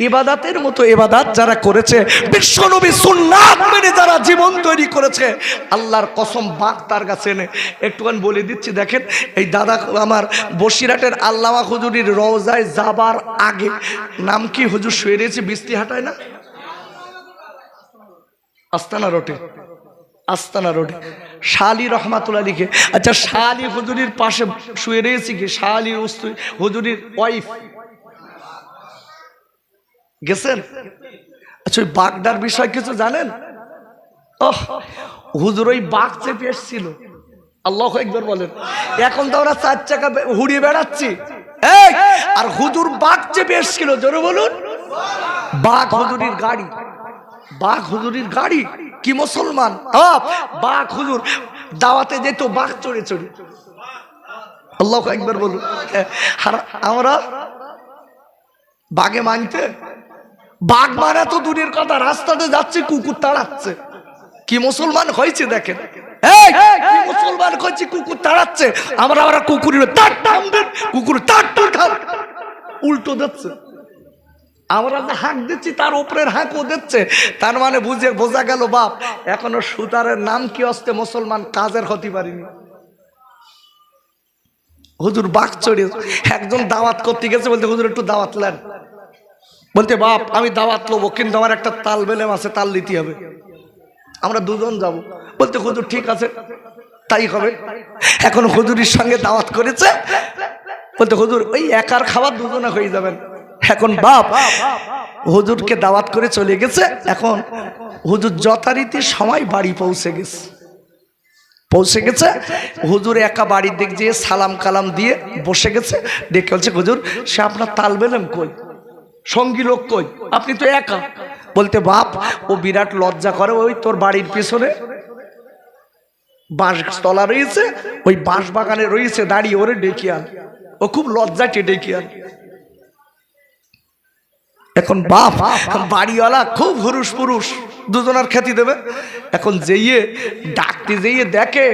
ইবাদতের মতো ইবাদত যারা করেছে, বিশ্বনবী সুন্নাত মেনে যারা জীবন তৈরি করেছে, আল্লাহর কসম বাঘ তার কাছে এনে একটুখানি বলে দিচ্ছি। দেখেন, এই দাদা আমার বসিরহাটের আল্লামা হুজুরির রওজায় যাবার আগে, নাম কি হুজুর শুয়ে রয়েছে বৃষ্টিহাটায় না, আস্তানা রোডে, আস্তানা রোডে শালি রহমাতুল্লাহ লিখে। আচ্ছা, শালি হুজুরির পাশে শুয়ে রয়েছে কি শালি হুজুরির ওয়াইফ? গেছেন? আচ্ছা, ওই বাঘটার বিষয় কিছু জানেন? হুজুর ওই বাঘ চেপে এসছিল, আল্লাহু আকবার বলেন। এখন তো আমরা 4 চাকা হুড়িয়ে বেড়াচ্ছি, আর হুজুর বাঘ চেপে এসছিল, জোরে বলুন। বাঘ হুজুরির গাড়ি, বাঘ হুজুরির গাড়ি। কি মুসলমান! বাঘ হুজুর দাওয়াতে যেত বাঘ চড়ে চড়ে, আল্লাহু আকবার বলুন। আর আমরা বাঘে মানতে, বাঘ মারা তো দূরের কথা, রাস্তাতে যাচ্ছে কুকুর তাড়াচ্ছে। কি মুসলমান হয়েছে দেখেন, কি মুসলমান হয়েছে, কুকুর তাড়াচ্ছে, আমরা কুকুরের কুকুর উল্টো দিচ্ছে, আমরা যে হাঁক দিচ্ছি তার উপরের হাঁকও দিচ্ছে। তার মানে বোঝা গেল বাপ এখনো সুতারের নাম কি আসতে মুসলমান কাজের হতে পারিনি। হুজুর বাঘ চড়ে একজন দাওয়াত করতে গেছে, বলতে হুজুর একটু দাওয়াত নেন। বলতে বাপ আমি দাওয়াত লবো, কিন্তু আমার একটা তাল বেলেম আছে, তাল নিতে হবে, আমরা দুজন যাব। বলতে হুজুর ঠিক আছে তাই হবে। এখন হুজুরের সঙ্গে দাওয়াত করেছে, বলতে হুজুর ওই একার খাবার দুজনে হয়ে যাবেন। এখন বাপ হুজুরকে দাওয়াত করে চলে গেছে। এখন হুজুর যথারীতি সময় বাড়ি পৌঁছে গেছে। হুজুর একা বাড়ির দিক দিয়ে সালাম কালাম দিয়ে বসে গেছে। ডেকে বলছে হুজুর সে আপনার তাল বেলেম কই, সঙ্গী লোক কই, আপনি তো একা। বলতে বাপ ও বিরাট লজ্জা করে, ওই তোর বাড়ির পিছনে বাঁশ তলা রয়েছে, ওই বাঁশ বাগানে রয়েছে দাঁড়িয়ে, ওরে ডেকে আন, ও খুব লজ্জাকে ডেকে আন। এখন বাপ বাড়িওয়ালা খুব হুরুস পুরুষ, দুজনার খ্যাতি দেবে। এখন যেয়ে ডাকতে যেয়ে দেখে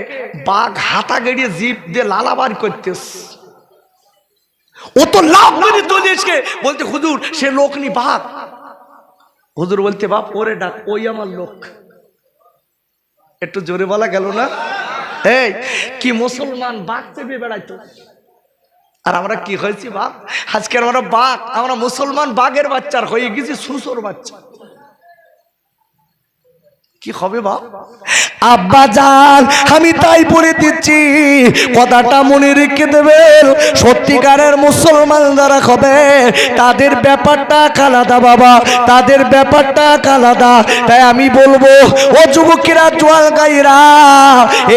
বাঘ হাতা গেড়িয়ে জিপ দিয়ে লালাবার করতেস। ও তো লাভ মেরে চলে এসে বলতে হুজুর সে লোক নি বাঘ। হুজুর বলতে বাপ ওরে ডাক, ওই আমার লোক। একটু জোরে বলা গেল না? এই কি মুসলমান বাঘ চেপে বেড়াইতো, আর আমরা কি হয়েছি বাপ আজকে আমরা বাঘ, আমরা মুসলমান বাঘের বাচ্চার হয়ে গেছি সুসোর বাচ্চা। কি হবে বাপ? আব্বা জান আমি তাই বলে দিচ্ছি, কথাটা মনে রেখে দেবেন। সত্যিকারের মুসলমান যারা হবে তাদের ব্যাপারটা আলাদা বাবা, তাদের ব্যাপারটা আলাদা। তাই আমি বলবো ও যুবকেরা, জোয়াল গাইরা,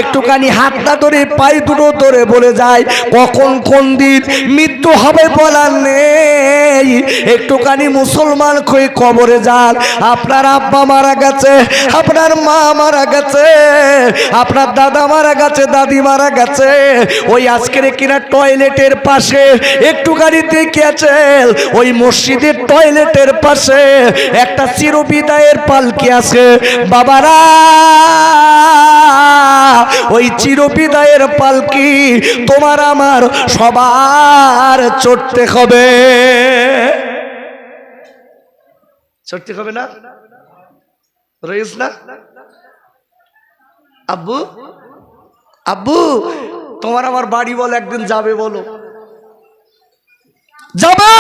একটুখানি হাতটা ধরে পায়ে দুটো ধরে বলে যায় কখন কোন দিন মৃত্যু হবে বলার নেই। একটুখানি মুসলমান হয়ে কবরে যান। আপনার আব্বা মারা গেছে, আপনার মা মারা গেছে, আপনার দাদা মারা গেছে, দাদি মারা গেছে, ওই আজকের কিনা টয়লেটের পাশে একটুখানি দেখেছে, ওই মসজিদের টয়লেটের পাশে একটা চিরবিদায়ের পালকি আছে বাবারা। ওই চিরবিদায়ের পালকি তোমার আমার সবার চড়তে হবে, চড়তে হবে না? রয়েছ না আব্বু? আব্বু তোমার আমার বাড়ি বল একদিন যাবে, বলো যাবে?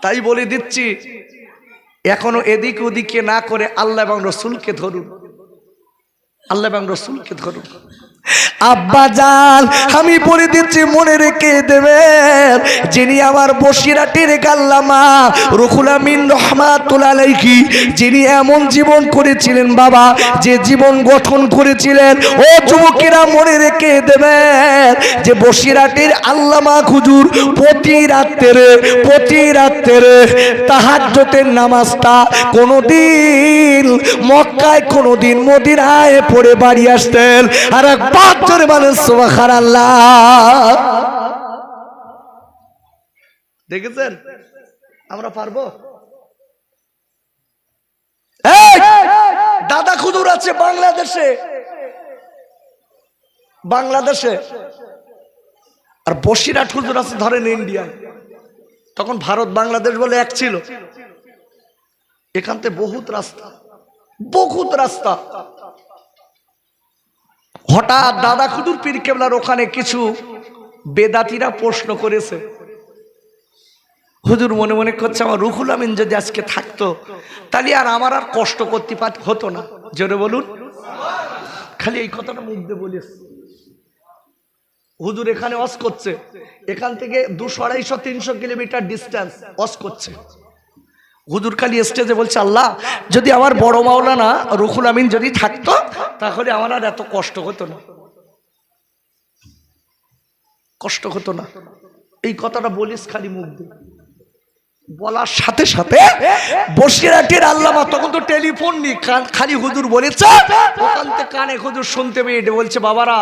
তাই বলে দিচ্ছি এখনো এদিক ওদিকে না করে আল্লাহ এবং রসুলকে ধরুন, আল্লাহ এবং রসুলকে ধরুন। আব্বা জান আমি বলে দিচ্ছি মনে রেখে দেবেন, যিনি আমার বসিরাটির গাল্লামা রুহুল আমিন রহমাতুল্লাহ আলাইহি, যিনি এমন জীবন করেছিলেন বাবা, যে জীবন গঠন করেছিলেন, ও যুবকেরা মনে রেখে দেবেন যে বসিরাটির আল্লামা হুজুর প্রতি রাত্রে তাহাজ্জুদের নামাজটা কোনদিন মক্কায় কোনদিন মদিনায় পড়ে বাড়ি আসতেন। আর একবার জোরে বলেন সুবহানাল্লাহ। দেখেছেন আমরা পারবো? দাদা হুজুর আছে বাংলাদেশে, আর বসিরহাট হুজুর আছে ধরেন ইন্ডিয়া। তখন ভারত বাংলাদেশ বলে এক ছিল। এখান থেকে বহুত রাস্তা। হঠাৎ দাদা খুদুর পীর কেবলার ওখানে কিছু বেদাতিরা প্রশ্ন করেছে। হুজুর মনে মনে করছে আমার রুহুল আমিন যদি আজকে থাকতো তাহলে আর আমার আর কষ্ট করতে হতো না। জোরে বলুন। খালি এই কথাটা মুখ দিয়ে বলিস। হুজুর এখানে ওয়াজ করছে, এখান থেকে 200-250-300 কিলোমিটার ডিস্টেন্স ওয়াজ করছে। হুজুর খালি স্টেজে বলছে আল্লাহ যদি আমার বড় মাওলানা রুহুল আমিন যদি থাকতো তাহলে আমার আর এত কষ্ট হতো না। এই কথাটা বলিস খালি মুখ দিয়ে। বলার সাথে সাথে বসিরহাটের আল্লামা, তখন তো টেলিফোন নি, খালি হুজুর বলেছে ওখান থেকে কানে হুজুর শুনতে পেয়ে বলছে বাবারা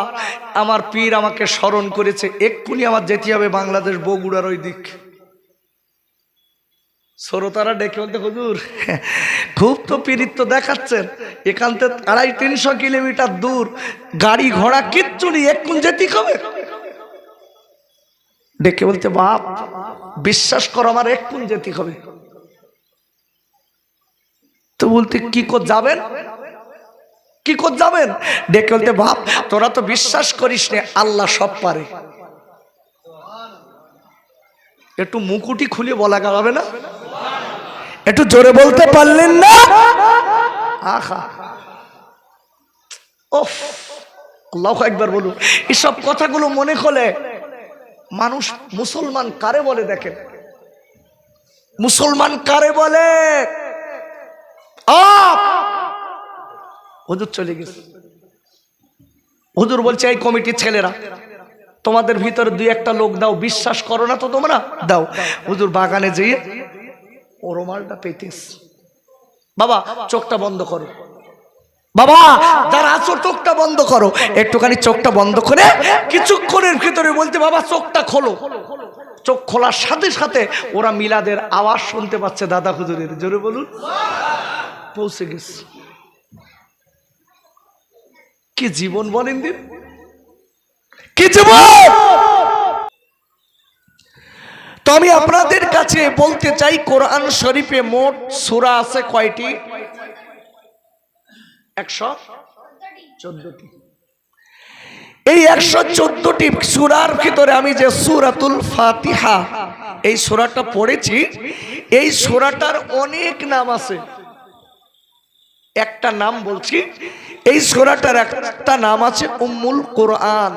আমার পীর আমাকে স্মরণ করেছে, এক্ষুনি আমার যেতে হবে বাংলাদেশ বগুড়ার ওই দিক। শ্রোতারা ডেকে বলতে হুজুর খুব তো পীরিত্ব দেখাচ্ছেন, এখান থেকে 250-300 কিলোমিটার দূর, গাড়ি ঘোড়া কিচ্ছু নেই, এক্ষুন যেতে হবে। ডেকে বলতে বাপ বিশ্বাস করো আমার এক্ষুন যেতে হবে। তো বলতে কি করে যাবেন? ডেকে বলতে বাপ তোরা তো বিশ্বাস করিস না, আল্লাহ সব পারে। একটু মুকুটি খুলে বলা যাবে না? একটু জোরে বলতে পারলেন না? আহা ওফ, আল্লাহু আকবার বলুন। এসব কথাগুলো মনে হলে মানুষ মুসলমান কারে বলে দেখেন, মুসলমান কারে বলে? হুজুর চলে গেছে। হুজুর বলছে এই কমিটির ছেলেরা তোমাদের ভিতরে 2-1টা লোক দাও, বিশ্বাস করো না তো তোমরা দাও। হুজুর বাগানে যেয়ে ও রুমালটা পেতেস, বাবা চোখটা বন্ধ করো, বাবা যারা আছো চোখটা বন্ধ করো, একটুখানি চোখটা বন্ধ করে কিছুক্ষণের ভিতরে বলতে বাবা চোখটা খোলো। চোখ খোলার সাথে সাথে ওরা মিলাদের আওয়াজ শুনতে পাচ্ছে দাদা হুজুরের। জোরে বলুন। পৌঁছে গেছে। কি জীবন বলেন দিন, কি জীবন! তো আমি আপনাদের কাছে বলতে চাই কোরআন শরীফে মোট সূরা আছে কয়টি? 114টি। এই 114টি সূরার ভিতরে আমি যে সূরাতুল ফাতিহা এই সূরাটা পড়েছি, এই সূরাটার অনেক নাম আছে। একটা নাম বলছি, এই সূরাটার একটা নাম আছে উম্মুল কোরআন।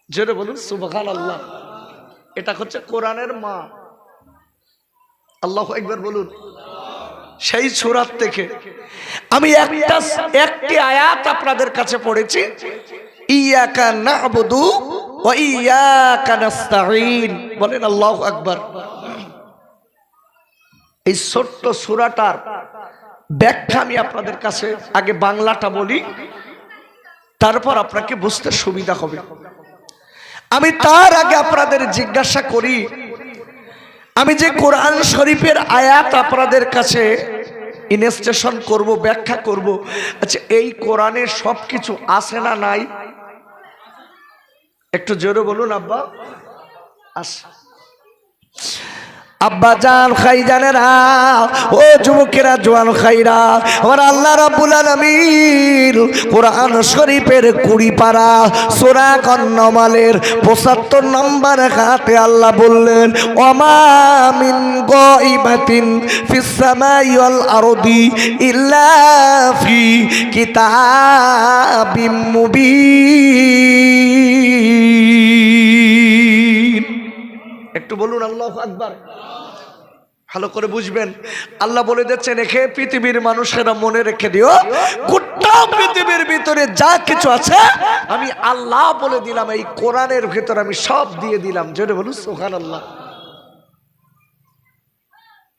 জোরে বলুন সুবহানাল্লাহ। এটা হচ্ছে কোরআনের মা। আল্লাহু আকবার বলুন। সেই সূরা থেকে আমি একটি আয়াত আপনাদের কাছে পড়েছি, ইয়াকা না'বুদু ওয়া ইয়াকা নাস্তাঈন। বলেন আল্লাহু আকবার। এই ছোট্ট সূরাটার ব্যাখ্যা আমি আপনাদের কাছে আগে বাংলাটা বলি, তারপর আপনাকে বুঝতে সুবিধা হবে। আমি তার আগে আপনাদের জিজ্ঞাসা করি, আমি যে কোরআন শরীফের আয়াত আপনাদের কাছে ইনস্টেশন করব, ব্যাখ্যা করব, আচ্ছা এই কোরআনে সবকিছু আছে না নাই? একটু জোরে বলুন আব্বা। আছে। আব্বা জান খাইজানেরা, ও যুবকেরা, জোয়ান খাইরা, আমার আল্লাহ রাব্বুল আলামিন কোরআন শরীফের 20 পারা সূরা আন-নামালের 75 নম্বর আয়াতে আল্লাহ বললেন, ওমা মিন গায়বাতিন ফিস সামাই ওয়াল আরদি ইল্লা ফি কিতাবিম মুবিন। একটু বলুন আল্লাহু আকবার। ভালো করে বুঝবেন। আল্লাহ বলে দিচ্ছেন, রেখে পৃথিবীর মানুষেরা মনে রেখে দিও, গোটা পৃথিবীর ভিতরে যা কিছু আছে আমি আল্লাহ বলে দিলাম, এই কোরআনের ভিতরে আমি সব দিয়ে দিলাম। জোরে বলুন সুবহানাল্লাহ।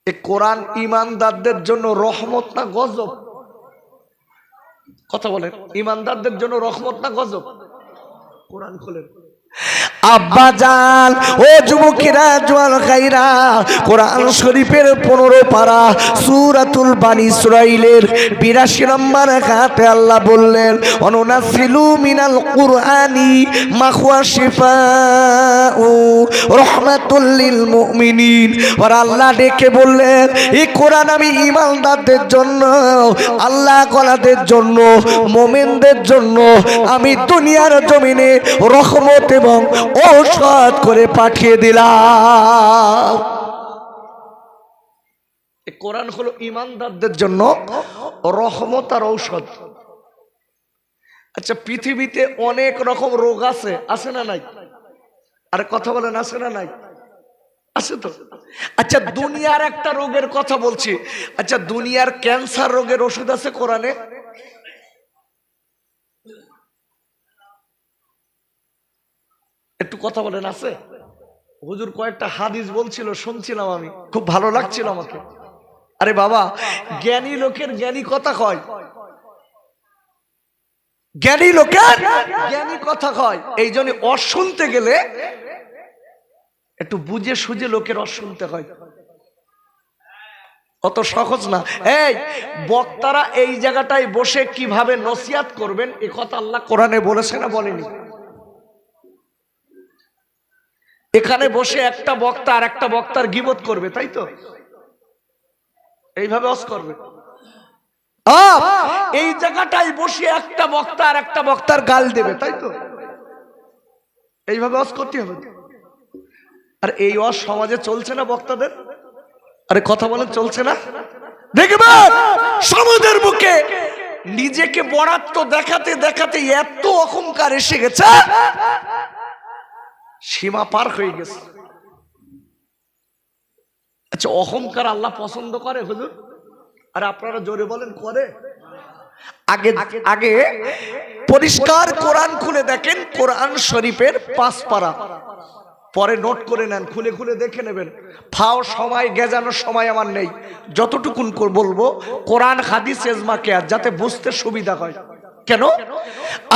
এই কোরআন ঈমানদারদের জন্য রহমত না গজব? কথা বলেন, ঈমানদারদের জন্য রহমত না গজব? কোরআন খোলেন। আব্বা জান, ও যুবকেরা, জোয়ান খাইরা, কোরআন শরীফের 15 পারা সূরাতুল বানী ইসরাঈলের 82 নম্বর আয়াতে আল্লাহ বললেন, অনুনাসিলু মিনাল কুরআনি মা হুয়া শিফাউ রাহমাতুল লিল মুমিনিন। আর আল্লাহ ডেকে বললেন, এই কোরআন আমি ঈমানদারদের জন্য, আল্লাহ ওয়ালাদের জন্য, মুমিনদের জন্য আমি দুনিয়ার জমিনে রহমত এবং ঔষধ করে পাঠিয়ে দিলাম। এই কোরআন হলো ঈমানদারদের জন্য রহমত আর ঔষধ। আচ্ছা, পৃথিবীতে অনেক রকম রোগ আছে, আছে না নাই? আরে কথা বলেন, আছে না নাই? আছে তো। আচ্ছা, দুনিয়ার একটা রোগের কথা বলছি। আচ্ছা, দুনিয়ার ক্যান্সার রোগের ওষুধ আছে কোরআনে? একটু কথা বলেন, আছে? হুজুর কয়েকটা হাদিস বলছিল, শুনছিলাম, আমি খুব ভালো লাগছিল আমাকে। আরে বাবা, জ্ঞানী লোকের জ্ঞানী কথা কয়, জ্ঞানী লোকের জ্ঞানী কথা কয়। এই জন্য অশুনতে গেলে একটু বুঝে সুঝে লোকের অশুনতে হয়, অত সহজ না। এই বক্তারা এই জায়গাটায় বসে কিভাবে নসিহত করবেন, এ কথা আল্লাহ কোরআনে বলেছে না বলেনি? এখানে বসে একটা বক্তা আর একটা বক্তার গীবত করবে, তাই তো? এইভাবে ওয়াজ করবে। এই জায়গাটায় বসে একটা বক্তা আর একটা বক্তার গাল দেবে, তাই তো? এইভাবে ওয়াজ করতে হবে। আর এই ওয়াজ সমাজে চলছে না বক্তাদের? আরে কথা বলেন, চলছে না? দেখবেন সমাজের বুকে নিজেকে বড়াত্ম দেখাতে দেখাতে এত অহংকার এসে গেছে, সীমা পার হয়ে গেছে। আচ্ছা, অহংকার আল্লাহ পছন্দ করে হুজুর? আর আপনারা জোরে বলেন, করে? আগে আগে পরিষ্কার কোরআন খুলে দেখেন, কোরআন শরীফের 5 পারা, পরে নোট করে নেন, খুলে খুলে দেখে নেবেন। ফাও সময় গেজানোর সময় আমার নেই, যতটুকুন বলবো কোরআন হাদিস ইজমা কিয়াস, যাতে বুঝতে সুবিধা হয়। কেন?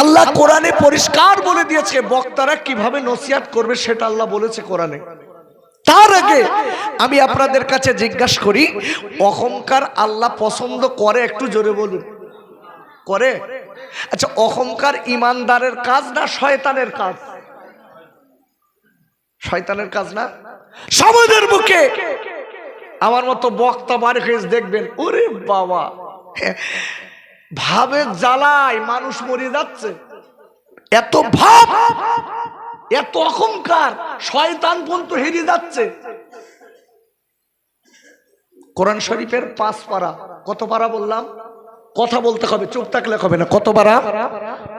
আল্লাহ কোরআনে পরিষ্কার বলে দিয়েছে বক্তারা কিভাবে নসিহত করবে, সেটা আল্লাহ বলেছে কোরআনে। তার আগে আমি আপনাদের কাছে জিজ্ঞাসা করি, অহংকার আল্লাহ পছন্দ করে? একটু জোরে বলুন, করে? আচ্ছা, অহংকার ইমানদারের কাজ না শয়তানের কাজ? শয়তানের কাজ না? সমাজের বুকে আমার মতো বক্তা বাড়ি হয়ে দেখবেন, ওরে বাবা, ভাবে জ্বালায় মানুষ মরে যাচ্ছে, এত ভাব, এত অহংকার, শয়তান পর্যন্ত হেরে যাচ্ছে। কোরআন শরীফের 5 পারা, কত পারা বললাম? কথা বলতে হবে, চুপ থাকলে হবে না। কত পারা?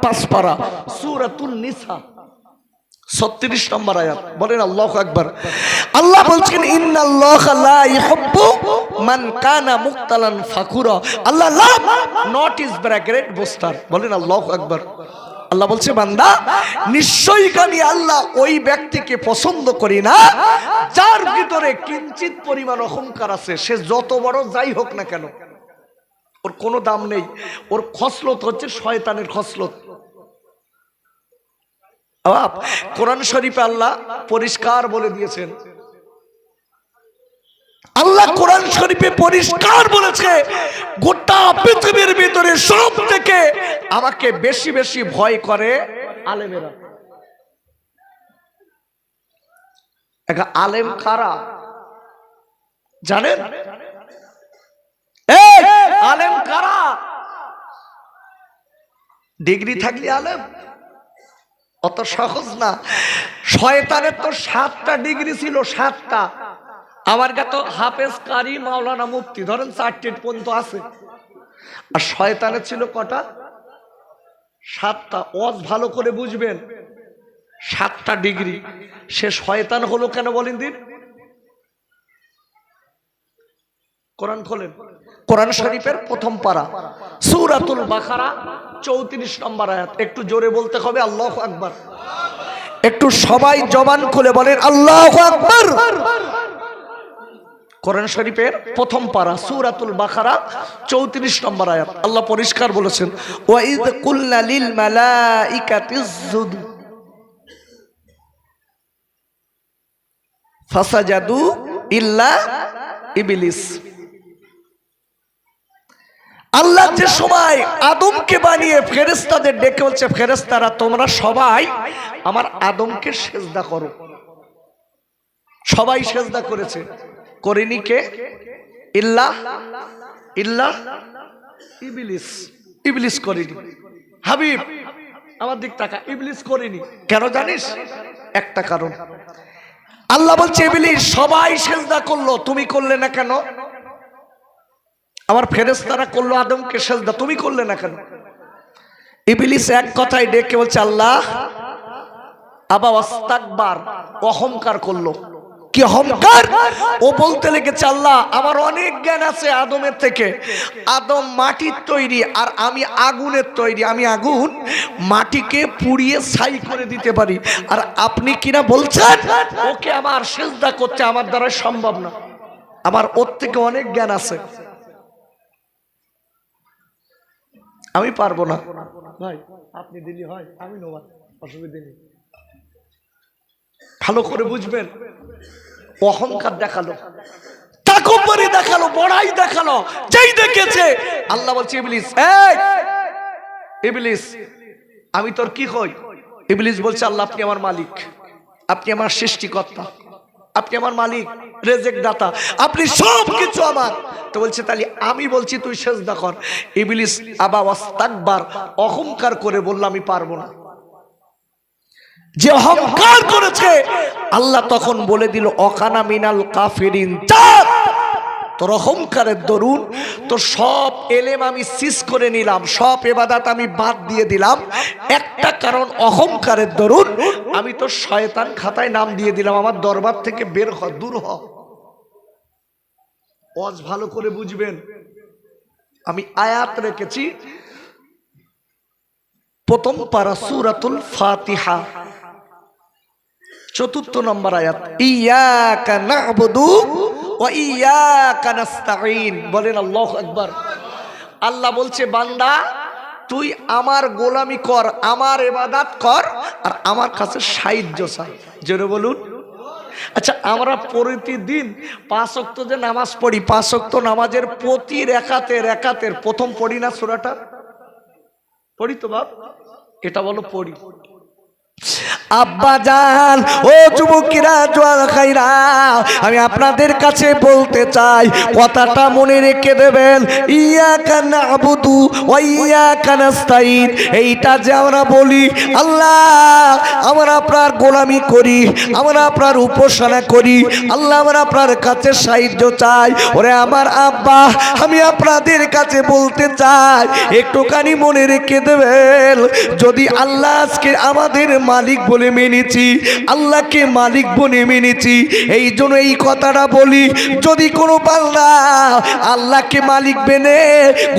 5 পারা, সূরাতুন নিসা 36 নম্বর আয়াত। বলেন আল্লাহু আকবার। আল্লাহ বলছেন, ইন্নাল্লাহা লা ইউহিব্বু মান কানা মুক্তালান ফাকুরা। Allah love not is bracket boaster. বলেন আল্লাহু আকবার। আল্লাহ বলছে, বান্দা, নিশ্চয়ই আমি আল্লাহ ওই ব্যক্তিকে পছন্দ করি না যার ভিতরে কিঞ্চিত পরিমাণ অহংকার আছে। সে যত বড় যাই হোক না কেন, ওর কোনো দাম নেই। ওর খসলত হচ্ছে শয়তানের খসলত। কোরআন শরীফে আল্লাহ পরিষ্কার বলে দিয়েছেন, আল্লাহ কোরআন শরীফে পরিষ্কার বলেছে, গোটা পৃথিবীর ভিতরে সব থেকে আমাকে বেশি বেশি ভয় করে আলেমেরা। আলেম কারা জানেন? আলেম কারা? ডিগ্রি থাকলে আলেম? অত সহজ না। শয়তানের তো 7টা ডিগ্রি ছিল, 7টা। আমার কাছে তো হাফেজ, কারি, মাওলানা, মুফতি, ধরেন 4টে পর্যন্ত আছে। আর শয়তানের ছিল কটা? 7টা। ওয়াজ ভালো করে বুঝবেন, 7টা ডিগ্রি। সে শয়তান হলো কেন বলেন দিন? কোরআন খোলেন, কোরআন শরীফের 1ম পারা, সূরাতুল বাকারা 34 নম্বর আয়াত। একটু জোরে বলতে হবে আল্লাহু আকবার। একটু সবাই জবান খুলে বলেন আল্লাহু আকবার। কোরআন শরীফের 1ম পারা, সূরাতুল বাকারা 34 নম্বর আয়াত। আল্লাহ পরিষ্কার বলেছেন, ওয়া ইয কুলনা লিল মালাইকাতি ইসজুদু। ফাসাজাদু ইল্লা ইবলিস। আল্লাহ যে সময় আদমকে বানিয়ে ফেরেশতাদের ডেকে বলছে, ফেরেশতারা তোমরা সবাই আমার আদমকে সেজদা করো। সবাই সেজদা করেছে, করেনি কে? ইল্লা ইবলিস। ইবলিস করেনি। হাবিব আমার দিক তাকা, ইবলিস করেনি। কেন জানিস? একটা কারণ। আল্লাহ বলছে ইবলিস সবাই সেজদা করলো, তুমি করলে না কেন? আমার ফেরেশতারা করলো আদমকে সেজদা, তুমি করলে না কেন? ইবলিস এক কথায় ডেকে বলছে আল্লাহ, আবা ওয়াস্তাকবার, অহংকার করলো। কি অহংকার? ও বলতে লেগেছে আল্লাহ আমার অনেক জ্ঞান আছে আদমের থেকে। আদম মাটির তৈরি আর আমি আগুনের তৈরি। আমি আগুন মাটিকে পুড়িয়ে ছাই করে দিতে পারি, আর আপনি কিনা বলছেন ওকে আমার সিজদা করতে আমার দ্বারা সম্ভব না। আমার ওর থেকে অনেক জ্ঞান আছে, আমি পারবো না। ভাই আপনি দিলি হয়, আমি নেব, অসুবিধা নেই। ভালো করে বুঝবেন, অহংকার দেখালো, তাকব্বুরি দেখালো, বড়াই দেখালো। যেই দেখেছে আল্লাহ বলছে ইবলিস, এই ইবলিস আমি তোর কি কই? ইবলিস বলছে আল্লাহ আপনি আমার মালিক, আপনি আমার সৃষ্টিকর্তা, আপনি আমার মালিক, রেজেক দাতা, আপনি সব কিছু আমার। তো বলছে তাহলে আমি বলছি তুই সেজদা কর। ইবলিস আবা ওয়াস্তাকবার, অহংকার করে বলল আমি পারবো না। যে অহংকার করেছে আল্লাহ তখন বলে দিল অকানা মিনাল কাফিরিন। তোর অহংকারের দরুন তোর সব এলেম আমি সিজ করে নিলাম, সব ইবাদত আমি বাদ দিয়ে দিলাম। একটা কারণ অহংকারের দরুন আমি তোর শয়তান খাতায় নাম দিয়ে দিলাম। আমার দরবার থেকে বের হ, দূর হ। ওয়াজ ভালো করে বুঝবেন, আমি আয়াত রেখেছি প্রথম পারা সূরাতুল ফাতিহা ৪র্থ নম্বর আয়াত, ইয়াকা না'বুদু ওয়া ইয়াকা নাস্তাঈন। বলেন আল্লাহু আকবার। আল্লাহ বলছে বান্দা তুই আমার গোলামি কর, আমার ইবাদত কর, আর আমার কাছে সাহায্য চাই। জোরে বলুন। আচ্ছা আমরা প্রতিদিন ৫ ওয়াক্ত যে নামাজ পড়ি, ৫ ওয়াক্ত নামাজের প্রতি রাকাতের প্রথম পড়ি না সূরাটা? পড়ি তো বাপ, এটা বলো পড়ি। আব্বা জান, ও যুবকেরা, জোয়ান খাইরা, আমি আপনাদের কাছে বলতে চাই, কথাটা মনে রেখে দেবেন। ইয়াকা না'বুদু ওয়া ইয়াকা নাস্তাঈন, এইটা যে আমরা বলি আল্লাহ আমরা আপনার গোলামি করি, আমরা আপনার উপাসনা করি, আল্লাহ আমরা আপনার কাছে সাহায্য চাই। ওরে আমার আব্বা, আমি আপনাদের কাছে বলতে চাই একটুখানি মনে রেখে দেবেন, যদি আল্লাহ আজকে আমাদের মালিক বলে মেনেছি, আল্লাহকে মালিক বলে মেনেছি, এই জন্য এই কথাটা বলি, যদি কোনো বান্দা আল্লাহকে মালিক মেনে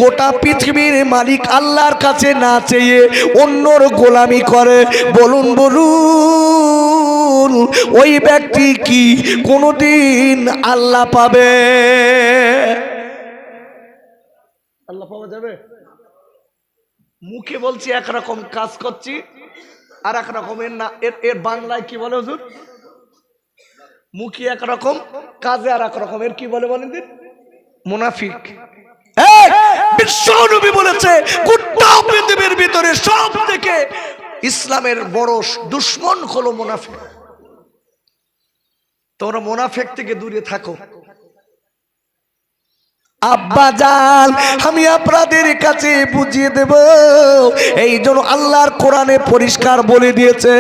গোটা পৃথিবীর মালিক আল্লাহর কাছে না চেয়ে অন্যর গোলামি করে, বলুন বলুন ওই ব্যক্তি কি কোনোদিন আল্লাহ পাবে? আল্লাহ পাওয়া যাবে? মুখে বলছি একরকম, কাজ করছি আর এক রকমের না। এর বাংলায় কি বলে হুজুর? মুখে একরকম, কাজে আর এক রকম। এর কি বলে বলেন দিন? মুনাফিক। বিশ্বনবী বলেছে গোটা পৃথিবীর ভিতরে সব থেকে ইসলামের বড় দুশ্মন হলো মুনাফিক। তোমরা মুনাফিক থেকে দূরে থাকো। আব্বা জান, আমি আপনাদের কাছে বুঝিয়ে দেব, এই জন্য আল্লাহর কোরআনে পরিষ্কার বলে দিয়েছে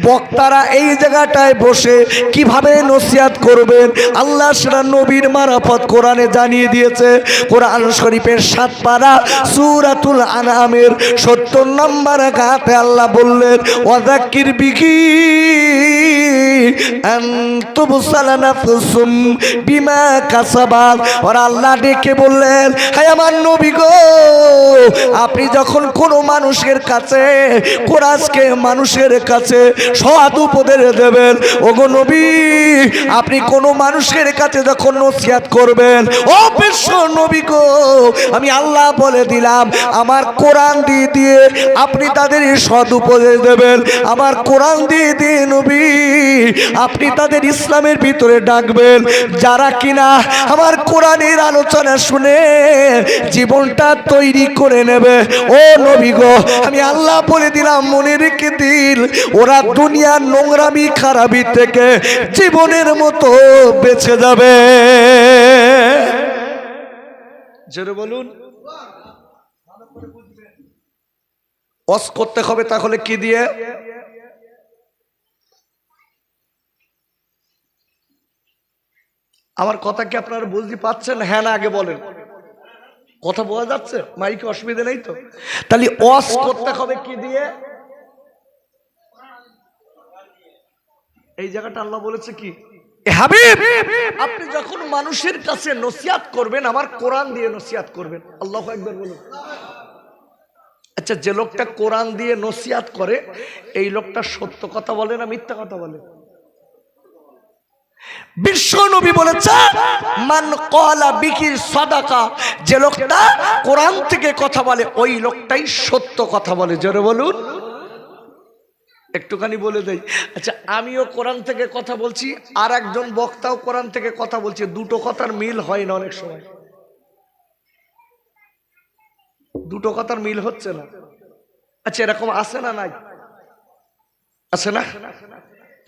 বক্তারা এই জায়গাটায় বসে কিভাবে নসিহত করবেন, আল্লাহ সেটা নবীর মারফত কোরআনে জানিয়ে দিয়েছে। কোরআন শরীফের ৭ পারা সূরাতুল আনআমের ৭০ নম্বর আয়াতে আল্লাহ বললেন ওয়াযাক্কির বিহি আন তুবসালা নাফসুম বিমা কাসাবাত। আর আল্লাহ ডেকে বললেন, হে আমার নবী গো, আপনি যখন কোনো মানুষের কাছে কোরআনকে মানুষের কাছে সৎ উপদেশ দেবেন, ওগো নবী আপনি কোনো মানুষের কাছে যখন নসিহত করবেন, ও বিশ্ব নবী গো, আমি আল্লাহ বলে দিলাম আমার কোরআন দিয়ে দিয়ে আপনি তাদের সৎ উপদেশ দেবেন। আমার কোরআন দিয়ে দিয়ে নবী আপনি তাদের ইসলামের ভিতরে ডাকবেন, যারা কিনা আমার কোরআনের আলোচনা শুনে জীবনটা তৈরি করে নেবে। ও নবী গো, আমি আল্লাহ বলে দিলাম মনে রেখে দিন, ওরা দুনিয়ার নোংরামি খারাপি থেকে জীবনের মতো বেঁচে যাবে। জোরে বলুন। ওয়াজ করতে হবে তাহলে কি দিয়ে? আমার কথা কি আপনারা বুঝতে পারছেন? হ্যাঁ না আগে বলেন। কথা বোঝা যাচ্ছে? মাইকে অসুবিধা নেই তো? তাহলে ওয়াজ করতে হবে কি দিয়ে? এই জায়গাটা আল্লাহ বলেছে কি, হাবিব আপনি যখন মানুষের কাছে নসিহত করবেন আমার কোরআন দিয়ে নসিহত করবেন। আল্লাহু আকবার বলুন। আচ্ছা, যে লোকটা কোরআন দিয়ে নসিহত করে এই লোকটা সত্য কথা বলে না মিথ্যা কথা বলে? বিশ্ব নবী বলেছে মান ক্বালা বিহি সাদাকা, যে লোকটা কোরআন থেকে কথা বলে ওই লোকটাই সত্য কথা বলে। জোরে বলুন। একটুখানি বলে দেই। আচ্ছা, আমিও কোরআন থেকে কথা বলছি আর একজন বক্তাও কোরআন থেকে কথা বলছে, দুটো কথার মিল হয় না অনেক সময়, দুটো কথার মিল হচ্ছে না। আচ্ছা, এরকম আছে না নাই? আছে না?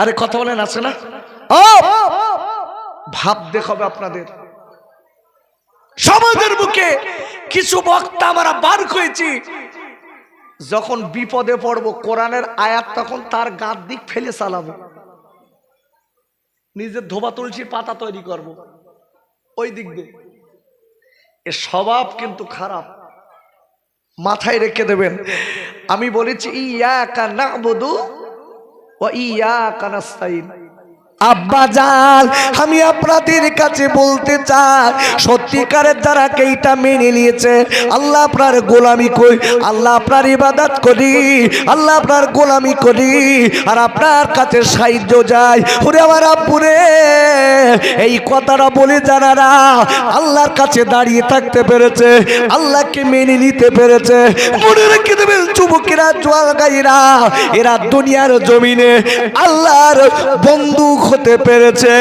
আরে কথা বলেন, আছে না? ভাব দেখাবে আপনাদের। সমাজের বুকে কিছু বক্তা আমরা বার করেছি, যখন বিপদে পড়বো কোরআনের আয়াত তখন তার গাদ দিক ফেলে চালাবো, নিজের ধোবা তুলসী পাতা তৈরি করব ওই দিক দিয়ে। এ স্বভাব কিন্তু খারাপ, মাথায় রেখে দেবেন। আমি বলেছি ইয়াকা না'বুদু ওয়া ইয়াকা নাস্তাইন। আব্বা জান, আমি আপনাদের কাছে বলতে চাই, সত্যিকারের যারা এইটা মেনে নিয়েছে আল্লাহ আপনার গোলামি করি, আল্লাহ আপনার ইবাদত করি, আল্লাহ আপনার গোলামি করি আর আপনার কাছে সাহায্য যায়। ওরে আমার আব্বুরে, এই কথাটা বলে যারা আল্লাহর কাছে দাঁড়িয়ে থাকতে পেরেছে, আল্লাহকে মেনে নিতে পেরেছে, মনে রেখে দেবেন যুবকেরা, জোয়াল গাইরা, এরা দুনিয়ার জমিনে আল্লাহর বন্ধু হতে পেরেছে।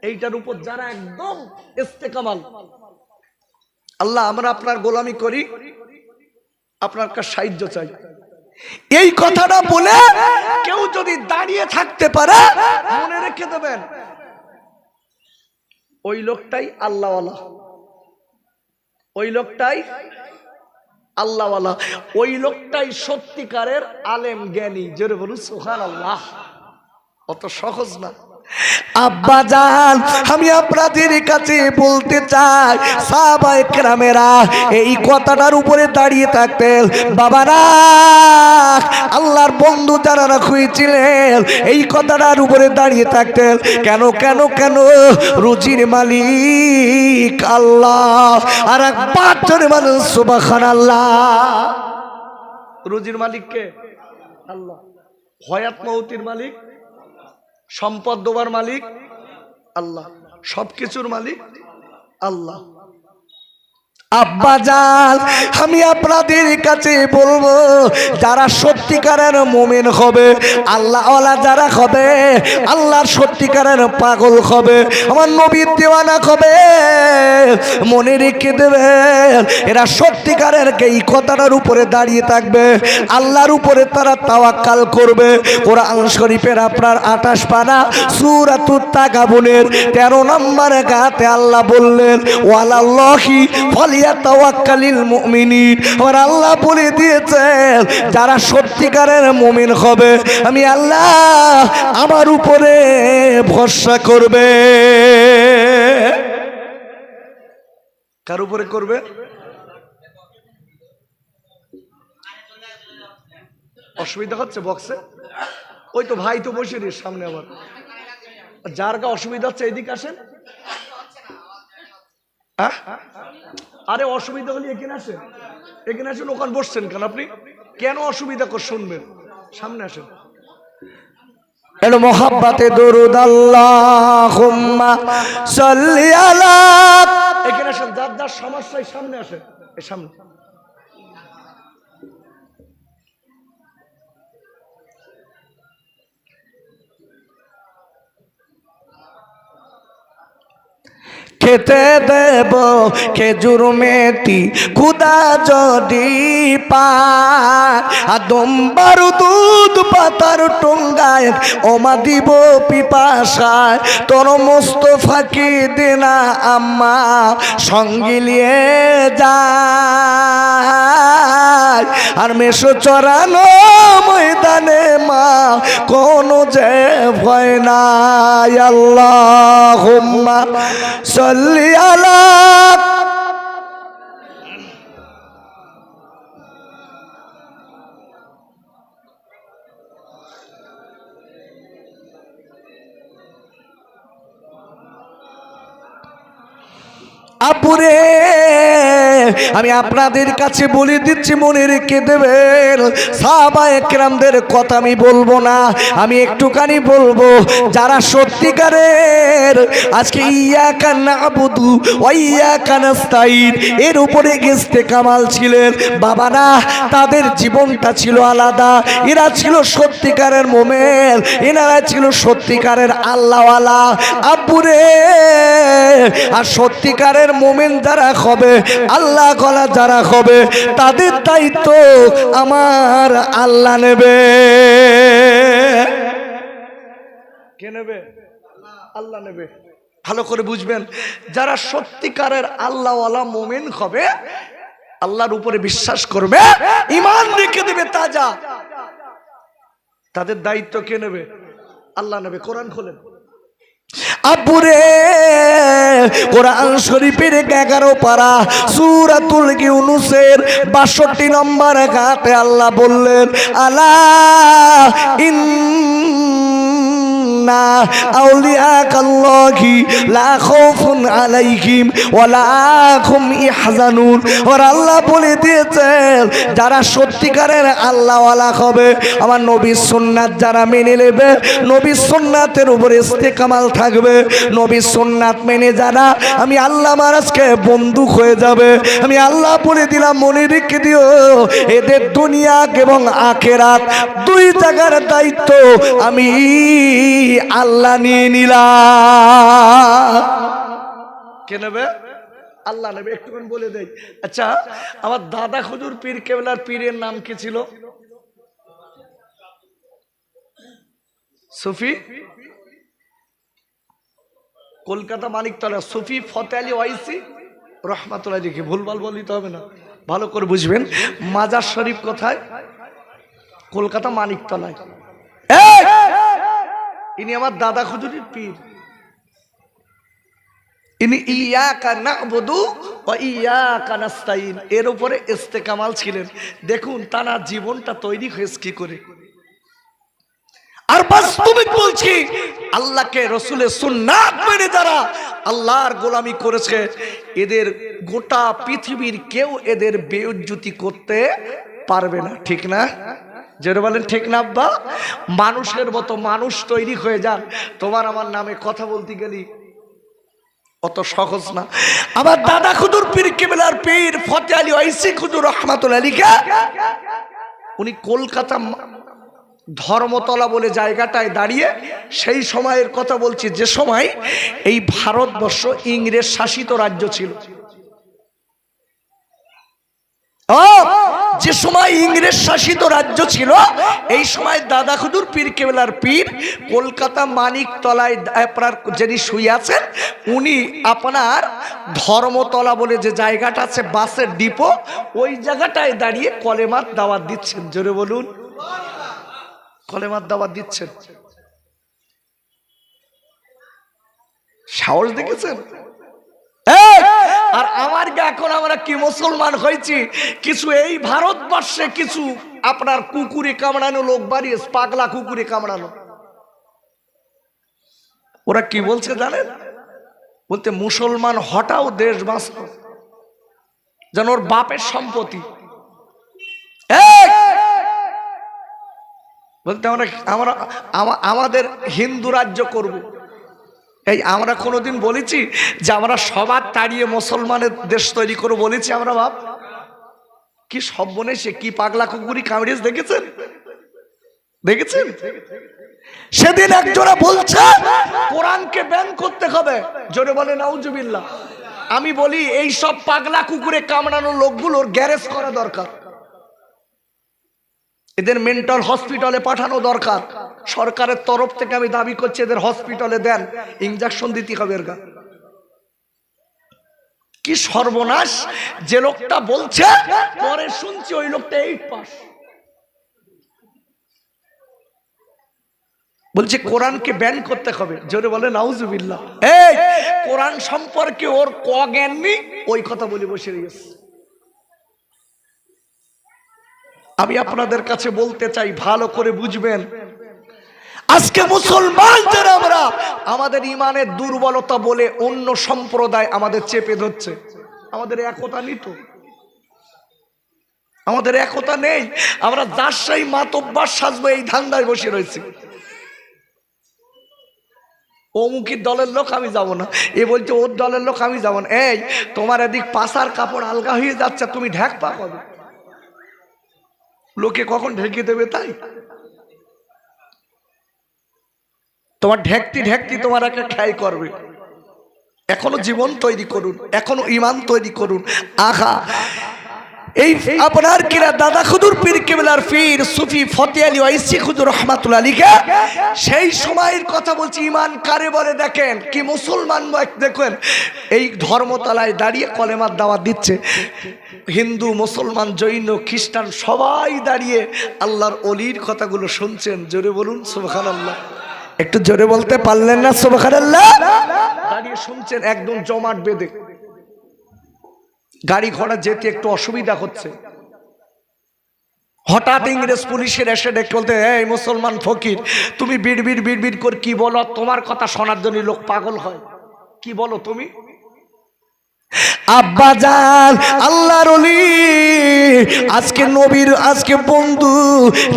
এইটার উপর যারা একদম ইস্তেকামাল, আল্লাহ আমরা আপনার গোলামি করি, আপনার কাছে সাহায্য চাই, এই কথাটা বলে কেউ যদি দাঁড়িয়ে থাকতে পারে মনে রেখে দেবেন ওই লোকটাই আল্লাহওয়ালা, ওই লোকটাই আল্লাহওয়ালা, ওই লোকটাই সত্যিকারের আলেম জ্ঞানী। জোরে বলুন সুবহানাল্লাহ। অত সহজ না। আব্বা জান, আমি আপনাদের কাছে বলতে চাই, সাহাবায়ে কেরামেরা এই কথাটার উপরে দাঁড়িয়ে থাকতেন। বাবারা, আল্লাহর বন্ধু যারা হয়েছিলেন এই কথাটার উপরে দাঁড়িয়ে থাকতেন। কেন কেন কেন? রুজির মালিক আল্লাহ, আর এক পাঁচজন মানুষ সুবহানাল্লাহ। রুজির মালিক কে? আল্লাহ। হয়াত মৌতির মালিক, সম্পদ দেওয়ার মালিক আল্লাহ, সবকিছুর মালিক আল্লাহ। আব্বা জান, আমি আপনাদের কাছে বলবো, যারা সত্যিকারের মুমিন হবে, আল্লাহওয়ালা যারা হবে, আল্লাহর সত্যিকারের পাগল হবে, আমার নবীর দেওয়ানা হবে, মনে রেখে দেবেন এরা সত্যিকারের এই কথাটার উপরে দাঁড়িয়ে থাকবে, আল্লাহর উপরে তারা তাওয়াক্কাল করবে। কোরআন শরীফের আপনার 28 পারা সূরাতুত তাগাবুনের 13 নম্বর আয়াতে আল্লাহ বললেন, ওয়ালাল্লাহি ফালিয়াতাওয়াক্কালিল মুমিনিন। আর আল্লাহ বলে দিয়েছেন যারা সত্যিকারের মুমিন হবে আমি আল্লাহ আমার উপরে ভরসা করবে। কার উপরে করবে? অসুবিধা হচ্ছে বক্সে? ওই তো ভাই তো বসে রে সামনে, আবার যার গা অসুবিধা হচ্ছে এদিকে আসেন। আরে অসুবিধা হলে এখানে আসেন, এখানে আসেন। ওখানে বসছেন কেন আপনি? কেন অসুবিধা কর শুনবেন? সামনে আসেন। এলো মোহাব্বতে দরুদ আল্লাহুম্মা সাল্লি আলা। এখানে আসেন, যার যার সমস্যা সামনে আসেন, এই সামনে। খেতে দেব খেজুর মেথি খুদা যদি পায়, আদম বারুদ পাতার টঙ্গায় ওমা দিব পিপাসায়, তোর মোস্তফাকে দেনা আম্মা সঙ্গিলিয়ে যায়। আর মেশো চড়ানো ময়দানে মা কোনো যে ভয় নাই। আল্লাহুম্মা সাল্লি আলা। আপুরে আমি আপনাদের কাছে বলে দিচ্ছি, মনে রেখে দেবেন, সাহাবায়ে কেরামদের কথা আমি বলবো না, আমি একটুখানি বলবো। যারা সত্যিকারের আজকে ইয়াকা নাবুদু ওয়া ইয়াকা নাস্তাইন এর উপরে ইস্তেকামাল ছিলেন, বাবা না, তাদের জীবনটা ছিল আলাদা। এরা ছিল সত্যিকারের মোমেন, এনারা ছিল সত্যিকারের আল্লাহওয়ালা। আপুরে আর সত্যিকারের মোমেন যারা হবে, আল্লাহ গলা যারা হবে, তাদের দায়িত্ব আমার আল্লাহ নেবে। কে নেবে? আল্লাহ নেবে। ভালো করে বুঝবেন, যারা সত্যিকারের আল্লাহওয়ালা মোমেন হবে, আল্লাহর উপরে বিশ্বাস করবে, ঈমান রেখে দেবে তাজা, তাদের দায়িত্ব কে নেবে? আল্লাহ নেবে। কোরআন খোলেন। আব্বুরে কোরআন শরীফের 11 পারা সূরাতুল ইউনূসের 62 নম্বর আয়াতে আল্লাহ বললেন, আলা ইন্না আউলিয়াকাল্লাহি লা খাউফুন আলাইহিম ওয়া লা হুম ইয়াহজানুন। আর আল্লাহ বলে দিয়েছেন, যারা সত্যিকারের আল্লাহওয়ালা হবে, আমার নবীর সুন্নাত যারা মেনে নেবে, নবীর সুন্নাতের উপরে ইস্তেকামাল থাকবে, নবীর সুন্নাত মেনে যারা আমি আল্লাহ মহারাজকে বন্দুক হয়ে যাবে, আমি আল্লাহ বলে দিলাম, মনে রেখে দিও, এদের দুনিয়া এবং আখিরাত দুই জায়গার দায়িত্ব আমি আল্লাহ নিয়ে নিলাম। কে নেবে? আল্লাহ নেবে। একটুখানি বলে দেই। আচ্ছা, আমার দাদা হুজুর পীর কেবলার পীরের নাম কি ছিল? সুফি, কলকাতা মানিকতলা সুফি ফতে আলী ওয়াইসি রহমাতুল্লাহ আলাইহি। ভুলভাল বলতে হবে না, ভালো করে বুঝবেন। মাজার শরীফ কোথায়? কলকাতা মানিকতলায়। ইনি আমার দাদা হুজুরের পীর। ইনি ইয়াকা নাবুদু ওয়া ইয়াকা নাস্তাইন এর উপরে ইস্তেকামাল ছিলেন। দেখুন তার জীবনটা তৈরি হয়েছে কি করে। আর বাস্তবিক বলছি, আল্লাহকে রসুলের সুন্নাত মেনে যারা আল্লাহর গোলামি করেছে, এদের গোটা পৃথিবীর কেউ এদের বেইজ্জতি করতে পারবে না। ঠিক না? যেটা বলেন ঠিক না আব্বা? মানুষের মতো মানুষ তৈরি হয়ে যান, তোমার আমার নামে কথা বলতে গেলি অত সহজ না। আমার দাদা হুজুর পীর কেবলার পীর ফতে আলী ওয়াইসি হুজুর রহমাতুল্লাহ আলাইহি, উনি কলকাতা ধর্মতলা বলে জায়গাটায় দাঁড়িয়ে, সেই সময়ের কথা বলছি যে সময় এই ভারতবর্ষ ইংরেজ শাসিত রাজ্য ছিল। যে সময় ইংরেজ শাসিত রাজ্য ছিল, এই সময় দাদা হুজুর পীর কেবলার পীর কলকাতা মানিকতলায় আপনার যিনি শুয়ে আছেন, উনি আপনার ধর্মতলা বলে যে জায়গাটা আছে বাসের ডিপো, ওই জায়গাটায় দাঁড়িয়ে কলেমার দাওয়াত দিচ্ছেন। জোরে বলুন, কলেমার দাওয়াত দিচ্ছেন। সাহস দেখেছেন? আর আমার এখন আমরা কি মুসলমান হয়েছি, কিছু এই ভারতবর্ষে কিছু আপনার কুকুরে কামড়ানো লোক বাড়িয়ে, পাগলা কুকুরে কামড়ানো। ওরা কি বলছে জানেন? বলতে মুসলমান হটাও দেশ বাঁচাও, যেন ওর বাপের সম্পত্তি। বলতে আমরা আমাদের হিন্দু রাজ্য করব। এই আমরা কোনোদিন বলেছি যে আমরা সবার তাড়িয়ে মুসলমানের দেশ তৈরি করে বলেছি আমরা? বাপ কি সব বনে সে কি পাগলা কুকুরি কামড়িয়ে দেখেছেন? দেখেছেন সেদিন একজনা বলছে কোরআনকে ব্যান করতে হবে, জোরে বলে নাউজুবিল্লাহ। আমি বলি এই সব পাগলা কুকুরে কামড়ানো লোকগুলোর গ্যারেজ করা দরকার, এদের মেন্টাল হসপিটালে পাঠানো দরকার। সরকারের তরফ থেকে আমি দাবি করছি এদের হসপিটালে দেন, ইনজেকশন দিতে হবে। এর গা কি সর্বনাশ! যে লোকটা বলছে পরে শুনছি ওই লোকটা 8 পাস। বলছে কোরআনকে ব্যান করতে হবে, জোরে বলে নাউজুবিল্লাহ। এই কোরআন সম্পর্কে ওর ক জ্ঞান নেই, ওই কথা বলে বসে রয়েছে। আমি আপনাদের কাছে বলতে চাই ভালো করে বুঝবেন, আজকে মুসলমান যারা আমরা আমাদের ইমানের দুর্বলতা বলে অন্য সম্প্রদায় আমাদের চেপে ধরছে। আমাদের একতা নেই তো, আমাদের একতা নেই। আমরা যার সেই মাতব্বার সাজবো এই ধান্দায় বসে রয়েছি। অমুকের দলের লোক আমি যাব না, এ বলছে ওর দলের লোক আমি যাব না। এই তোমার এদিক পাশার কাপড় আলগা হয়ে যাচ্ছে, তুমি ঢেক পা কবে? লোকে কখন ঢেকে দেবে? তাই তোমার ঢেকতি ঢেকতি তোমার একটা খেয়াল করবে। এখনো জীবন তৈরি করুন, এখনো ইমান তৈরি করুন। আহা এই আপনার কিরা দাদা খুদুর পীর কেবলার পীর সুফি ফতে আলী ওয়াইসি খুদুর রহমাতুল্লাহ আলীকে সেই সময়ের কথা বলছি। ইমান কারে বলে দেখেন, কি মুসলমান দেখেন এই ধর্মতলায় দাঁড়িয়ে কলেমার দাওয়াত দিচ্ছে। হিন্দু, মুসলমান, জৈন, খ্রিস্টান সবাই দাঁড়িয়ে আল্লাহর অলির কথাগুলো শুনছেন। জোরে বলুন সুবহানাল্লাহ। একটু জোরে বলতে পারলেন না সুবহানাল্লাহ? দাঁড়িয়ে শুনছেন একদম জমাট বেঁধে। গাড়ি ঘোড়া যেতে একটু অসুবিধা হচ্ছে। হঠাৎ ইংরেজ পুলিশের এসে ডেকে বলতে, এই মুসলমান ফকির তুমি বিড়বিড় বিড়বিড় করে কি বলো? তোমার কথা শোনার জন্য লোক পাগল হয়। কি বলো তুমি? আব্বাজান আল্লাহর ওলি আজকে নবীর আজকে বন্ধু,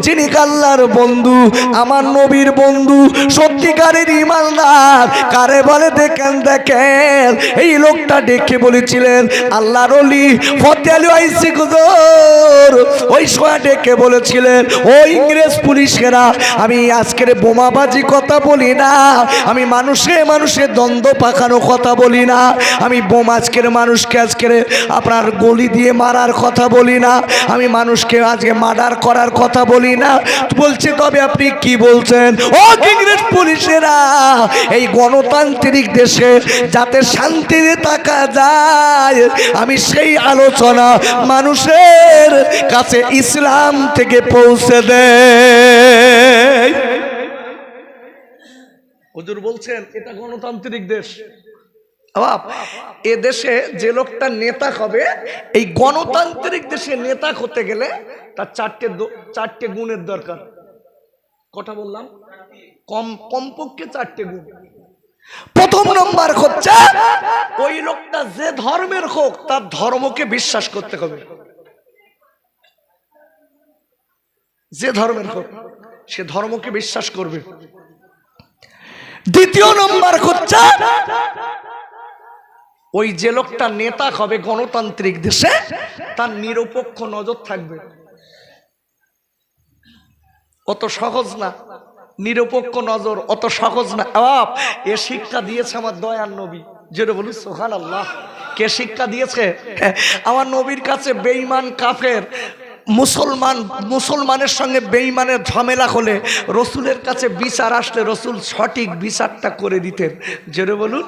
যিনি আল্লাহর বন্ধু, আমার নবীর বন্ধু, সত্যিকারের ইমানদার কারে বলে দেখেন দেখেন। এই লোকটা ডেকে বলেছিলেন আল্লাহর ওলি ফতে আলী ওয়াইসি হুজুর, ওই সময় ডেকে বলেছিলেন ও ইংরেজ পুলিশেরা, আমি আজকের বোমাবাজি কথা বলি না, আমি মানুষে মানুষে দ্বন্দ্ব পাকানো কথা বলি না, আমি বোমা আজকের মানুষকে আজকে আপনার গলি দিয়ে মারার কথা বলি না, আমি মানুষকে আজকে মার্ডার করার কথা বলি না। বলছে তবে আপনি কি বলছেন? ও ইংরেজ পুলিশেরা, এই গণতান্ত্রিক দেশে যাতে শান্তিতে থাকা যায়, আমি সেই আলোচনা মানুষের কাছে ইসলাম থেকে পৌঁছে দেই। হুজুর বলছেন এটা গণতান্ত্রিক দেশ। এ দেশে যে লোকটা নেতা হবে, এই গণতান্ত্রিক দেশে নেতা হতে গেলে তার চারটে গুণের দরকার। কথা বললাম? কমপক্ষে 4টে গুণ। প্রথম নম্বর হচ্ছে ওই লোকটা যে ধর্মের হোক তার ধর্মকে বিশ্বাস করতে হবে। যে ধর্মের হোক সে ধর্মকে বিশ্বাস করবে। দ্বিতীয় নম্বর হচ্ছে ওই যে লোকটা নেতা হবে গণতান্ত্রিক দেশে, তার নিরপেক্ষ নজর থাকবে। অত সহজ না, নিরপেক্ষ নজর অত সহজ না। এ শিক্ষা দিয়েছে আমার দয়ার নবী, যেটা বলি সুবহানাল্লাহ। কে শিক্ষা দিয়েছে? আমার নবীর কাছে বেঈমান কাফের মুসলমানের সঙ্গে বেঈমানের ঝামেলা হলে রসুলের কাছে বিচার আসলে রসুল সঠিক বিচারটা করে দিতেন। জোরে বলুন।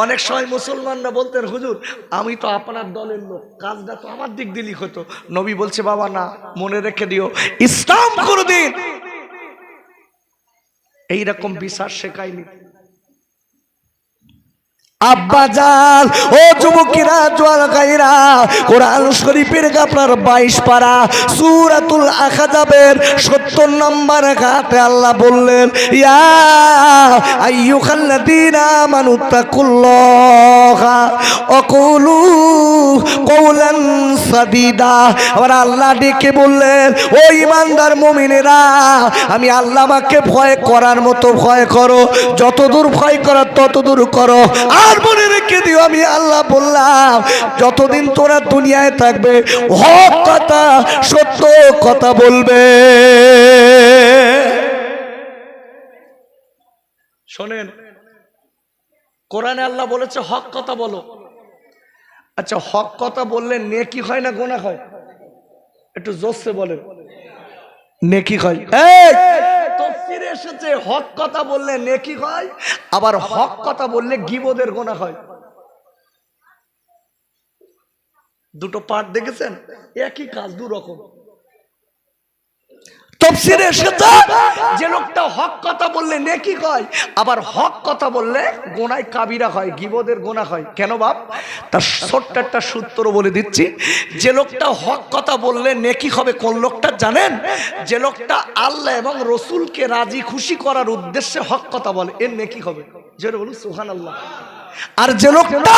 অনেক সময় মুসলমানরা বলতেন হুজুর আমি তো আপনার দলের লোক, কাজটা তো আমার দিক দিলি হতো। নবী বলছে বাবা না, মনে রেখে দিও ইসলাম কোনদিন এইরকম বিচার শেখায়নি। আব্বা জান, ও যুবকেরা, জোয়ান গাইরা, কোরআন শরীফের আপনার 22 পারা সূরাতুল আহজাবের 70 নম্বর আয়াতে আল্লাহ বললেন, ইয়া আইয়ুহাল্লাযীনা আমানু তাকুল্লাহা ওয়া কুলু কওলান সাদীদা। আর আল্লাহ ডেকে বললেন, ও ঈমানদার মুমিনেরা, আমি আল্লাহ আমাকে ভয় করার মতো ভয় করো, যতদূর ভয় করার ততদূর করো। আর মনে রেখে দিও, আমি আল্লাহ বললাম যতদিন তোরা দুনিয়ায় থাকবে হক কথা, সত্য কথা বলবে। শোনেন, কোরআনে আল্লাহ বলেছে হক কথা বলো। আচ্ছা, হক কথা বললে নেকি হয় না গুনাহ হয়? একটু জোরসে বলেন। নেকি হয়। এই তাফসীরে এসেছে হক কথা বললে নেকি হয়, আবার হক কথা বললে গীবতের গুনাহ হয়। দুটো পার্ট দেখেছেন? একই কাজ, দু রকম। তাফসীরে এসেছে যে লোকটা হক কথা বললে নেকি হয়, আবার হক কথা বললে গুনাহ কাবিরা হয়, গীবতের গুনাহ হয়। কেন বাপ? তার ছোট্ট একটা সূত্র বলে দিচ্ছি। যে লোকটা হক কথা বললে নেকি হবে, কোন লোকটা জানেন? যে লোকটা আল্লাহ এবং রসুলকে রাজি খুশি করার উদ্দেশ্যে হক কথা বলে, এর নেকি হবে। যেটা বলুন সুবহানাল্লাহ। আর যে লোকটা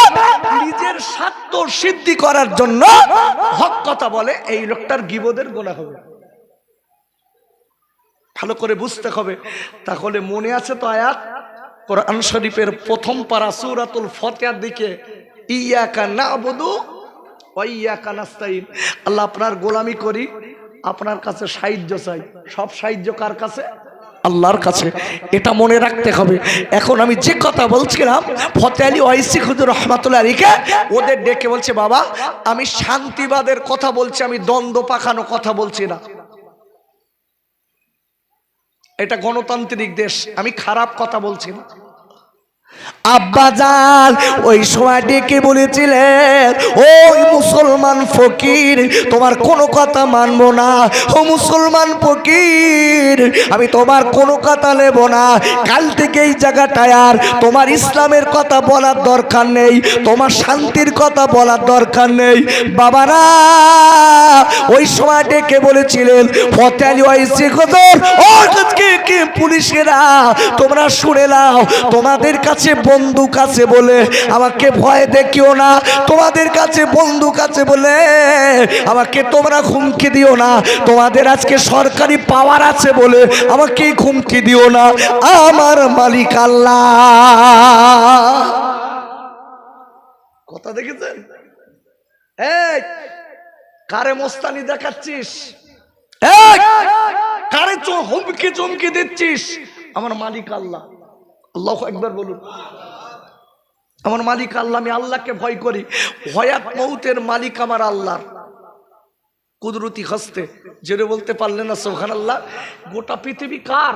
নিজের স্বার্থ সিদ্ধি করার জন্য হক কথা বলে, এই লোকটার গীবতের গুনাহ হবে। ভালো করে বুঝতে হবে। তাহলে মনে আছে তো আয়াত কোরআন শরীফের প্রথম পারা সূরাতুল ফাতিহার দিকে, ইয়াকা না'বুদু ওয়া ইয়াকা নাস্তাইন। আল্লাহ, আপনার গোলামি করি, আপনার কাছে সাহায্য চাই। সব সাহায্য কার কাছে? আল্লাহর কাছে। এটা মনে রাখতে হবে। এখন আমি যে কথা বলছিলাম, ফতে আলী ওয়াইসি হুজুর রহমাতুল্লাহ আলাইহি ওদের ডেকে বলছে, বাবা আমি শান্তিবাদের কথা বলছি, আমি দ্বন্দ্ব পাখানো কথা বলছি না। এটা গণতান্ত্রিক দেশ, আমি খারাপ কথা বলছি না। আব্বাজান ওই সময় ডেকে বলেছিলেন, ওই মুসলমান ফকির, তোমার কোনো কথা মানবো না। ও মুসলমান ফকির, আমি তোমার কোনো কথা নেব না। কাল থেকে এই জায়গাটায় আর তোমার ইসলামের কথা বলার দরকার নেই, তোমার শান্তির কথা বলার দরকার নেই। বাবারা ওই সময় ডেকে বলেছিলেন, ফতে আলী ওয়াইসি হুজুর, ও কি পুলিশেরা, তোমরা শুনে নাও, তোমাদের কাছে বন্দুক আছে বলে আমাকে ভয় দেখিও না, তোমাদের কাছে বন্দুক আছে বলে আমাকে তোমরা হুমকি দিও না, তোমাদের আজকে সরকারি পাওয়ার আছে বলে আমাকে হুমকি দিও না। আমার মালিক আল্লাহ। কথা দেখেছেন? এই কারে মোস্তানি দেখাচ্ছিস? এই কারে হুমকি চমকি দিচ্ছিস? আমার মালিক আল্লাহ। আল্লাহু আকবার বলুন। আমার মালিক আল্লাহ, আমি আল্লাহকে ভয় করি। হয়াত মউতের মালিক আমার আল্লাহ, কুদরতি হস্তে। জোরে বলতে পারলেন না সুবহানাল্লাহ? গোটা পৃথিবী কার?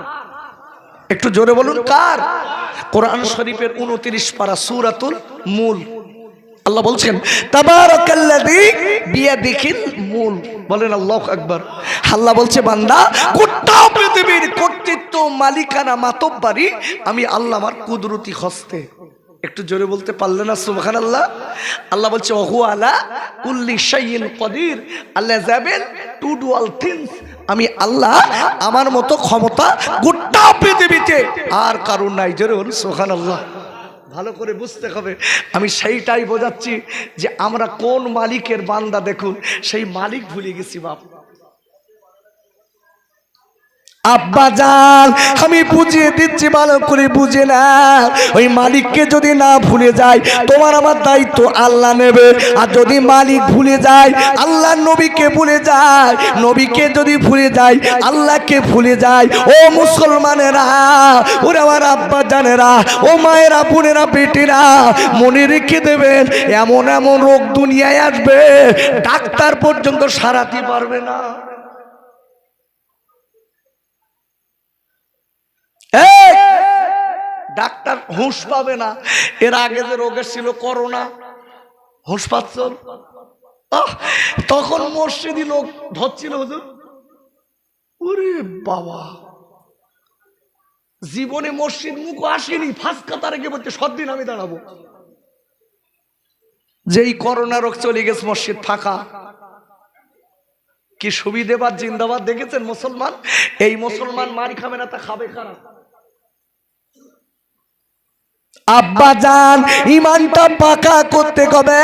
একটু জোরে বলুন কার? কোরআন শরীফের 29 পারা সূরাতুল মুলক আল্লাহ বলছেন, তাবারাকাল্লাযী বিয়াদিহিল মুলক। বলেন আল্লাহু আকবার। আল্লাহ বলছে, বান্দা গোটা পৃথিবীর কর্তৃত্ব, মালিকানা, মাতব্বরি আমি আল্লাহ আমার কুদরতি হস্তে। একটু জোরে বলতে পারলেন না সুবহানাল্লাহ? আল্লাহ বলছে, ওহু আলা কুল্লি শাইইন কদির, Allah is able to do all things. আমি আল্লাহ, আমার মতো ক্ষমতা গোটা পৃথিবীতে আর কারণ নাই। জোরে বলুন সুবহানাল্লাহ। ভালো করে বুঝতে হবে। আমি সেইটাই বোঝাচ্ছি যে আমরা কোন মালিকের বান্দা। দেখুন, সেই মালিক ভুলে গেছি বাপ। আব্বাজান আমি বুঝিয়ে দিচ্ছি, ভালো করে বুঝে না। ওই মালিককে যদি না ভুলে যায়, তোমার আমার দায়িত্ব আল্লাহ নেবে। আর যদি মালিক ভুলে যায়, আল্লাহ নবীকে ভুলে যায়, নবীকে যদি ভুলে যায়, আল্লাহকে ভুলে যায়, ও মুসলমানেরা, ওরে আমার আব্বাজানেরা, ও মায়েরা, বোনেরা, বেটিরা, মনে রেখে দেবেন, এমন এমন রোগ দুনিয়ায় আসবে, ডাক্তার পর্যন্ত সারাতে পারবে না। ডাক্তার হুঁশ পাবে না। এর আগে যে রোগ ছিল করোনা, হুঁশ পাচ্ছ? তখন মসজিদি লোক ধরছিল হুজুর। ওরে বাবা, জীবনে মসজিদ মুখ আসেনি, ফাঁস কাতারে গিয়ে বলছে সদ্দিন আমি দাঁড়াবো। যেই করোনা রোগ চলে গেছে মসজিদ ফাঁকা, কি সুবিধেবাদ জিন্দাবাদ দেখেছেন মুসলমান? এই মুসলমান মারি খাবে না তা খাবে কারা? আব্বা জান, ইমানটা পাকা করতে হবে,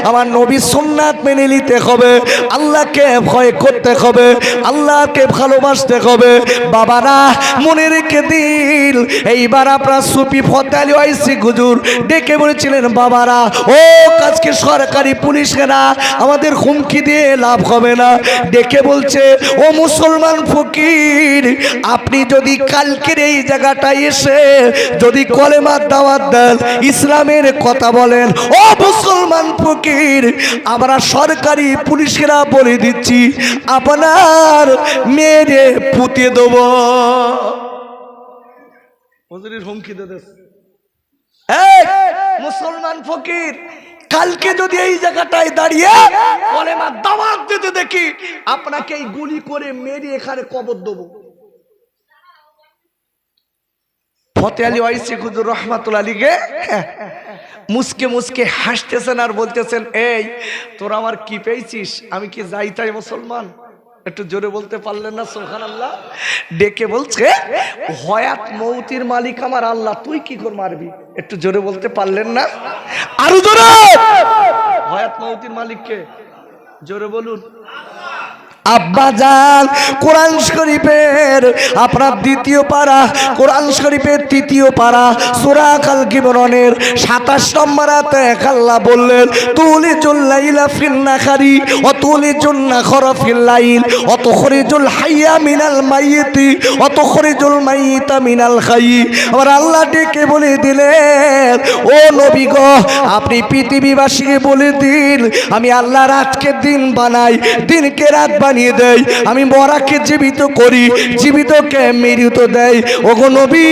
আমার নবী সুন্নাত মেনে নিতে হবে, আল্লাহকে ভয় করতে হবে, আল্লাহকে ভালোবাসতে হবে। বাবারা মনে রেখে দিন, এইবার আপনার সুফি ফতে আলী ওয়াইসি হুজুর ডেকে বলেছিলেন, বাবারা ও আজকে সরকারি পুলিশেরা আমাদের হুমকি দিয়ে লাভ হবে না। ডেকে বলছে, ও মুসলমান ফকির, আপনি যদি কালকের এই জায়গাটায় এসে যদি কলেমা দাওয়াত দেন, ইসলামের কথা বলেন, ও মুসলমান ফকির, আমরা সরকারি পুলিশেরা বলে দিচ্ছি আপনার মেরে পুঁতে দেব। হুজুরের হুমকি দিতেছে। এই মুসলমান ফকির, কালকে যদি এই জায়গাটায় দাঁড়িয়ে কলেমা দাওয়াত দিতে দেখি, আপনাকে এই গুলি করে মেরে এখানে কবর দেব। ফতে আলী ওয়াইসি হুজুর রহমাতুল্লাহ আলাইহি মুসকে মুসকে হাসতেছেন আর বলতেছেন, এই তোরা আমার কি পেয়েছিস? আমি কি যাই তাই মুসলমান? একটু জোরে বলতে পারলেন না সুবহানাল্লাহ? ডেকে বলছে, হয়াত মৌতির মালিক আমার আল্লাহ, তুই কি করে মারবি? একটু জোরে বলতে পারলেন না? আরো জোরে, হয়াত মৌতির মালিক কে? জোরে বলুন। আব্বা জান, কোরআন শরীফের আপনার দ্বিতীয় পারা, কোরআন শরীফের তৃতীয় পারা, সূরা আল কিমরনের 27 নম্বর আয়াতে আল্লাহ বললেন, তুলিজুল লাইলা ফিন নাহারি ওয়া তুলিজুন নাহারা ফিল লাইল ওয়া তুখরিজুল হাইয়া মিনাল মাইয়িতি ওয়া তুখরিজুল মাইয়িতা মিনাল হাইয়্যি। আর আল্লাহ ডেকে বলে দিলেন, ও নবী গো, আপনি পৃথিবীবাসীকে বলে দিন, আমি আল্লাহ রাতকে দিন বানাই, দিনকে রাত বানিয়ে দেয়, আমি মরাকে জীবিত করি, জীবিতকে মৃত দেয়। ওগো নবী,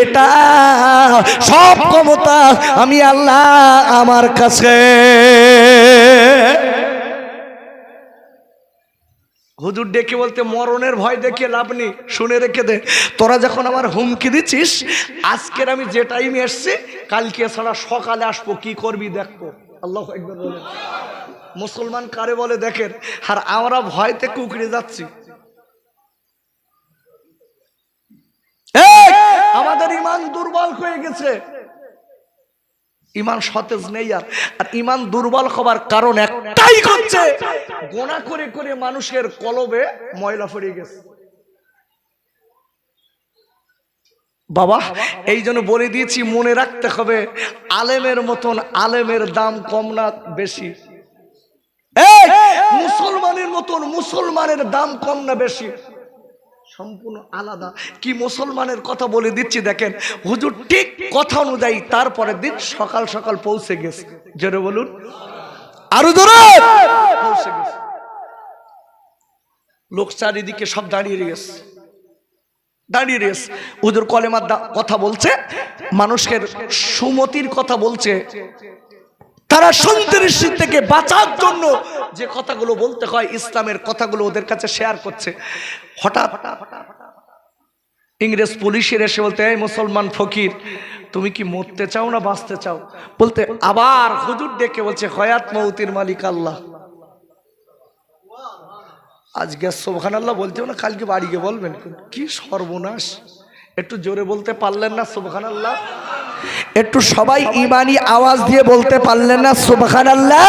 এটা সব ক্ষমতা আমি আল্লাহ আমার কাছে। হুজুর ডেকে বলতে, মরণের ভয় দেখে লাভ নেই, শুনে রেখে দে, তোরা যখন আমার হুমকি দিচ্ছিস, আজকের আমি যে টাইমে এসছি, কালকে ছাড়া সকালে আসবো, কি করবি দেখবো। আল্লাহু আকবার বলেন। মুসলমান কারে বলে দেখেন, আর আমরা ভয়তে কুকড়ে যাচ্ছি। আমাদের ইমান দুর্বল হয়ে গেছে, ইমান সতেজ নেই। আর ইমান দুর্বল হবার কারণ একটাই হচ্ছে, গোনা করে করে মানুষের কলবে ময়লা পড়ে গেছে। বাবা এই জন্য বলে দিয়েছি, মনে রাখতে হবে, আলেমের মতন আলেমের দাম কম না বেশি? মুসলমানের মতন মুসলমানের দাম কম না বেশি? সম্পূর্ণ আলাদা। কি মুসলমানের কথা বলে দিচ্ছি দেখেন, হুজুর ঠিক কথা অনুযায়ী তারপরের দিন সকাল সকাল পৌঁছে গেছে। জোরে বলুন, আরো জোরে। পৌঁছে গেছে, লোক চারিদিকে সব দাঁড়িয়ে গেছে, দাঁড়িয়ে গেছে। হুজুর কলেমার কথা বলছে, মানুষের সুমতির কথা বলছে, তারা সন্ত্রাসী থেকে বাঁচার জন্য যে কথাগুলো বলতে হয়, ইসলামের কথাগুলো ওদের কাছে শেয়ার করছে। হঠাৎ ইংরেজ পুলিশের এসে বলতে, এই মুসলমান ফকির, তুমি কি মরতে চাও না বাঁচতে চাও? বলতে আবার হুজুর ডেকে বলছে, হয়াত মৌতির মালিক আল্লাহ। আজকে সুবহানাল্লাহ বলতে না, কালকে বাড়ি গিয়ে বলবেন। কি সর্বনাশ! একটু জোরে বলতে পারলেন না সুবহানাল্লাহ? একটু সবাই ইমানি আওয়াজ দিয়ে বলতে পারলেন না সুবহানাল্লাহ?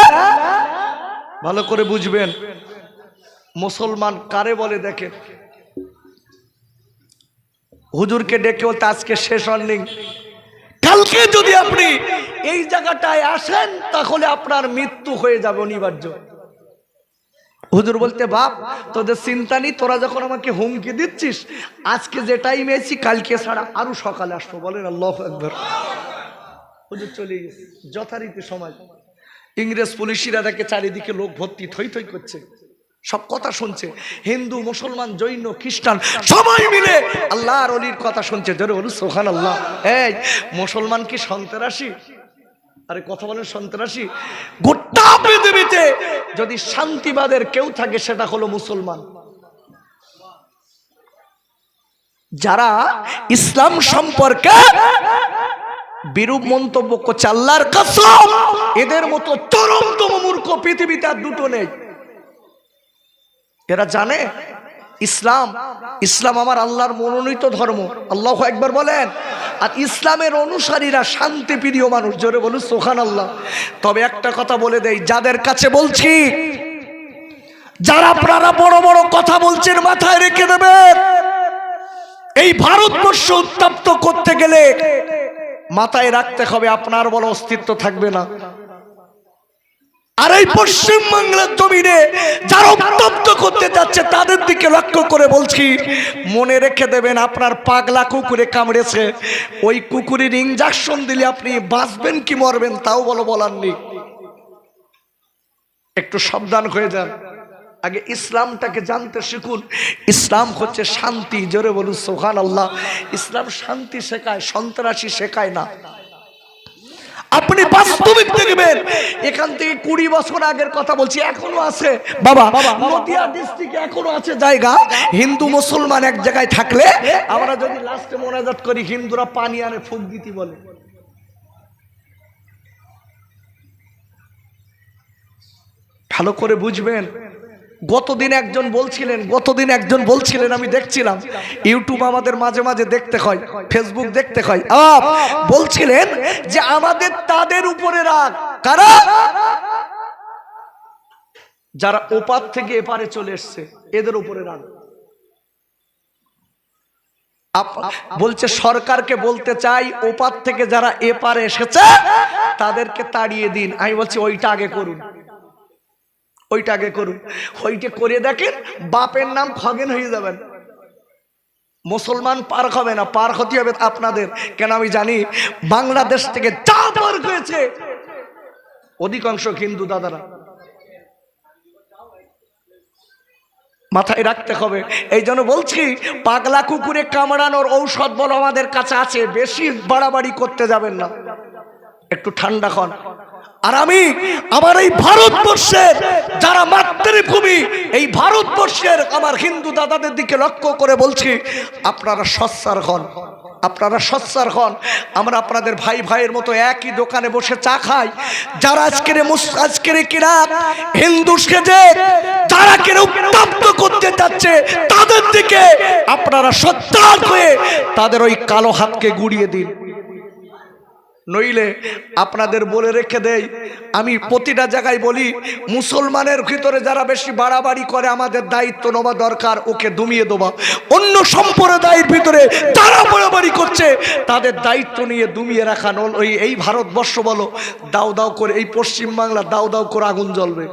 ভালো করে বুঝবেন, মুসলমান কারে বলে দেখেন। হুজুরকে ডেকে বলতে, আজকে শেষ ওয়ার্নিং, কালকে যদি আপনি এই জায়গাটায় আসেন তাহলে আপনার মৃত্যু হয়ে যাবে অনিবার্য। হুজুর বলতে, বাপ তোদের চিন্তা নেই, তোরা যখন আমাকে হুমকি দিচ্ছিস, আজকে যে টাইমে এসেছি কালকে ছাড়া আরো সকালে আসবো। বলেন আল্লাহু আকবার। হুজুর চলে গেছে যথারীতি সময়। ইংরেজ পুলিশরা দেখে চারিদিকে লোক ভর্তি, থই থই করছে, সব কথা শুনছে, হিন্দু মুসলমান জৈন খ্রিস্টান সবাই মিলে আল্লাহর ওলির কথা শুনছে। জোরে বলুন সুবহানাল্লাহ। এই মুসলমান কি সন্ত্রাসী? আরে কথা বলেন, সন্ত্রাসী? গোটা পৃথিবীতে যদি শান্তিবাদের কেউ থাকে সেটা হলো মুসলমান। যারা ইসলাম সম্পর্কে বিরূপ মন্তব্য করছে, আল্লাহর কসম এদের মতো চরমতম মূর্খ পৃথিবীতে আর দুটো নেই। এরা জানে ইসলাম আমার আল্লাহর মনোনীত ধর্ম। আল্লাহু আকবার বলেন। আর ইসলামের অনুসারীরা শান্তি প্রিয় মানুষ, জোরে বলুন সুবহানাল্লাহ। তবে একটা কথা বলে দেই, যাদের কাছে বলছি, যারা আপনারা বড় বড় কথা বলছেন মাথায় রেখে দেবেন, এই ভারতবর্ষ উত্তপ্ত করতে গেলে মাথায় রাখতে হবে আপনার বড় অস্তিত্ব থাকবে না। আর এই পশ্চিম বাংলার জমিনে যারা উত্তপ্ত করতে যাচ্ছে তাদের দিকে লক্ষ্য করে বলছি, মনে রেখে দেবেন আপনার পাগলা কুকুরে কামড়েছে, ওই কুকুরের ইনজেকশন দিলে আপনি বাঁচবেন কি মরবেন তাও বলার নেই। একটু সাবধান হয়ে যান। আগে ইসলামটাকে জানতে শিখুন। ইসলাম হচ্ছে শান্তি, জোরে বলুন সুবহানাল্লাহ। ইসলাম শান্তি শেখায়, সন্ত্রাসী শেখায় না। আপনি বাস্তবিক দেখবেন, এখান থেকে 20 বছর আগের কথা বলছি, এখনো আছে বাবা, নদিয়া ডিস্ট্রিক্টে এখনো আছে জায়গা, হিন্দু মুসলমান এক জায়গায় থাকলে আমরা যদি লাস্টে মোনাজাত করি, হিন্দুরা পানি আনে ফুক দিতে বলে। ভালো করে বুঝবেন। গতদিন একজন বলছিলেন, আমি দেখছিলাম ইউটিউব আমাদের মাঝে মাঝে দেখতে হয়, ফেসবুক দেখতে হয়, বলছিলেন যে আমাদের তাদের উপরে রাগ, কারা? যারা ওপার থেকে এপারে চলে এসছে এদের উপরে রাগ। বলছে সরকারকে বলতে চাই, ওপার থেকে যারা এপারে এসেছে তাদেরকে তাড়িয়ে দিন। আমি বলছি ওইটা আগে করুন, ওইটা করে দেখেন, বাপের নাম খগেন হয়ে যাবেন। মুসলমান পার হবে না, পার হতে হবে আপনাদের। কেন আমি জানি বাংলাদেশ থেকে যা পার হয়েছে অধিকাংশ হিন্দু দাদারা। মাথায় রাখতে হবে। এই জন্য বলছি, পাগলা কুকুরে কামড়ানোর ঔষধ বলো আমাদের কাছে আছে, বেশি বাড়াবাড়ি করতে যাবেন না, একটু ঠান্ডা হন। আর আমি আমার এই ভারতবর্ষের যারা মাতৃভূমি, এই ভারতবর্ষের আমার হিন্দু দাদাদের দিকে লক্ষ্য করে বলছি, আপনারা সচ্চার হন, আমরা আপনাদের ভাইয়ের মতো একই দোকানে বসে চা খাই। যারা আজকের কিনা হিন্দু সেজে যারা কেন উত্তপ্ত করতে যাচ্ছে তাদের দিকে আপনারা সচ্চার হয়ে তাদের ওই কালো হাতকে গুড়িয়ে দিন। নইলে আপনাদের বলে রেখে দেই, আমি প্রতিটা জায়গায় বলি, মুসলমানের ভিতরে যারা বেশি বাড়াবাড়ি করে আমাদের দায়িত্ব নেওয়া দরকার, ওকে দমিয়ে দেওয়া। অন্য সম্প্রদায়ের ভিতরে যারা বাড়াবাড়ি করছে তাদের দায়িত্ব নিয়ে দমিয়ে রাখা। এই ভারতবর্ষ বলো দাও দাও করে, এই পশ্চিম বাংলা দাও দাও করে আগুন জ্বলবে।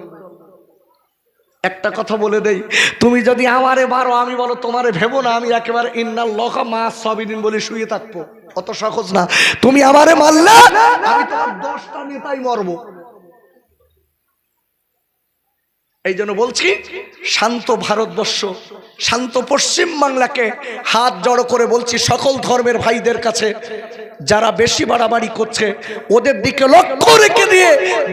একটা কথা বলে দেই, তুমি যদি আমারে মারো, আমি বলো তোমারে ভেবো না আমি একেবারে ইন্নাল্লাহা মা'আস সাবিরিন বলে শুয়ে থাকবো, অত সহজ না। তুমি আমারে মারলে আমি তোমার 10টা নেতাই মরবো। এই জন্য বলছি, শান্ত ভারতবর্ষ, শান্ত পশ্চিম বাংলাকে হাত জড়ো করে বলছি সকল ধর্মের ভাইদের কাছে, যারা বেশি বাড়াবাড়ি করছে ওদের দিকে লক্ষ্য রেখে দিয়ে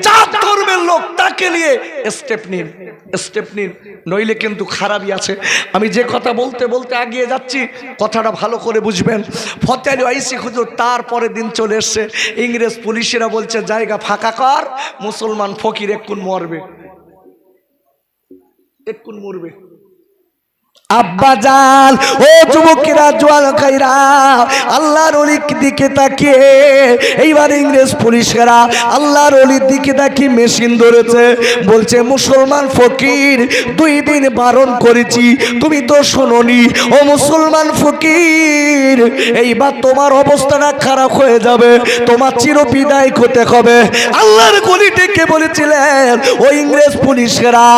যা ধর্মের লোক তাকে নিয়ে স্টেপ নিন, নইলে কিন্তু খারাপই আছে। আমি যে কথা বলতে বলতে এগিয়ে যাচ্ছি, কথাটা ভালো করে বুঝবেন। ফতে আলী ওয়াইসি হুজুর তারপরে দিন চলে এসছে, ইংরেজ পুলিশেরা বলছে জায়গা ফাঁকা কর, মুসলমান ফকির এক্ষুন মরবে। আব্বাজান, ও যুবকেরা, জোয়ান ভাইরা, আল্লাহর ওলির দিকে তাকিয়ে এইবার ইংরেজ পুলিশেরা আল্লাহর ওলির দিকে তাকিয়ে মেশিন ধরেছে, বলছে মুসলমান ফকির 2 দিন বারণ করেছি তুমি তো শোনোনি, ও মুসলমান ফকির এইবার তোমার অবস্থাটা খারাপ হয়ে যাবে, তোমার চিরবিদায় হতে হবে। আল্লাহর ওলি ডেকে বলেছিলেন, ও ইংরেজ পুলিশেরা,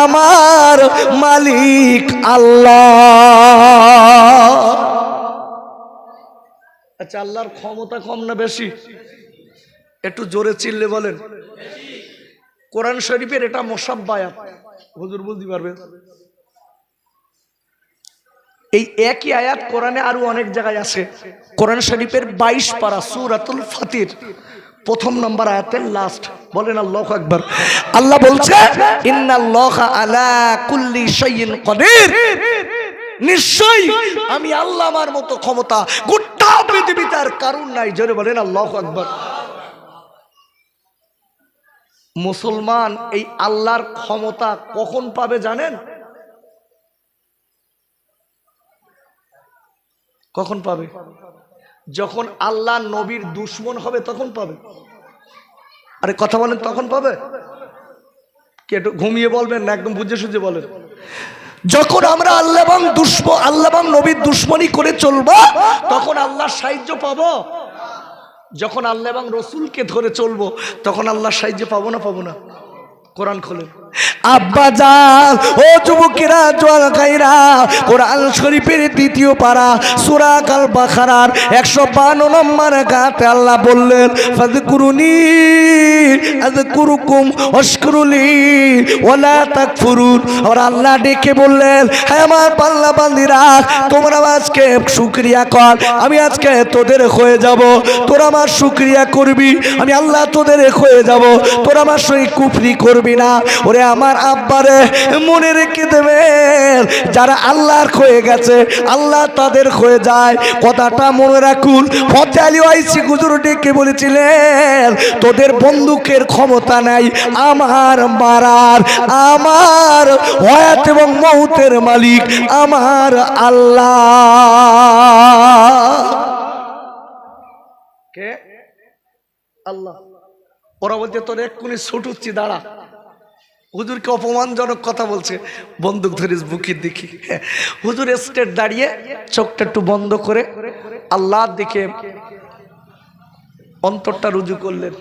আমার মালিক আল্লাহ। আচ্ছা, আল্লাহর ক্ষমতা কম না বেশি? একটু জোরে চিল্লে বলেন। কোরআন শরীফের এটা মুসাব্বা আয়াত, হুজুর বলতে পারবে। এই একই আয়াত কোরআনে আরো অনেক জায়গায় আছে। কোরআন শরীফের 22 পারা সূরাতুল ফাতির 1 নম্বর আয়াতের লাস্ট, বলেন আল্লাহু আকবার। আল্লাহ বলছে, ইন্নাল্লাহা আলা কুল্লি শাইইন কাদির, নিশ্চয়ই আমি আল্লাহ আমার মতো ক্ষমতা গোটা পৃথিবীতে আর কারুর নাই। জোরে বলেন আল্লাহু আকবার। মুসলমান এই আল্লাহর ক্ষমতা কখন পাবে জানেন? কখন পাবে? যখন আল্লাহ নবীর দুশ্মন হবে তখন পাবে। আরে কথা বলেন, তখন পাবে? কে একটু ঘুমিয়ে বলবেন না, একদম বুঝে সুঝে বলেন। যখন আমরা আল্লাহ এবং নবীর দুশ্মনী করে চলবো তখন আল্লাহর সাহায্য পাবো। যখন আল্লাহ এবং রসুলকে ধরে চলবো তখন আল্লাহর সাহায্য পাবো না? পাবো না? কোরআন খোলেন। আব্বা জান, ও যুবকেরা, জোয়ান ভাইরা, কোরআন শরীফের দ্বিতীয় পারা সূরা আল বাকারার 152 নম্বর আয়াতে আল্লাহ বললেন, ফাযকুরুনি আযকুরুকুম ওয়াশকুরুলি ওয়ালা তাকফুরুন। আর আল্লাহ ডেকে বললেন, হে আমার বান্দা বান্দীরা, তোমরা আজকে শুকরিয়া কর, আমি আজকে তোদের হয়ে যাব। তোরা আমার শুকরিয়া করবি, আমি আল্লাহ তোদের হয়ে যাব। তোরা আমার সঙ্গে কুফরি করবি না। ওরে আমার আব্বারে মনে রেখে দেবেন, যারা আল্লাহর হয়ে গেছে আল্লাহ তাদের হয়ে যায়। কথাটা মনে রাখুন। ফতে আলী ওয়াইসি হুজুর ডেকে বলেছিলেন, তোদের বন্দুকের ক্ষমতা নাই আমার মারার। আমার হায়াত এবং মউতের মালিক আমার আল্লাহ। কে? আল্লাহ। ওরা বলছে তোর এক্ষুনি ছুটুচ্ছি, দাঁড়া। হুজুরকে অপমানজনক কথা বলছে, বন্দুক ধরিস বুকের দিকে। হুজুর স্টেট দাঁড়িয়ে চোখটা একটু বন্ধ করে আল্লাহর দিকে অন্তরটা রুজু করলেন।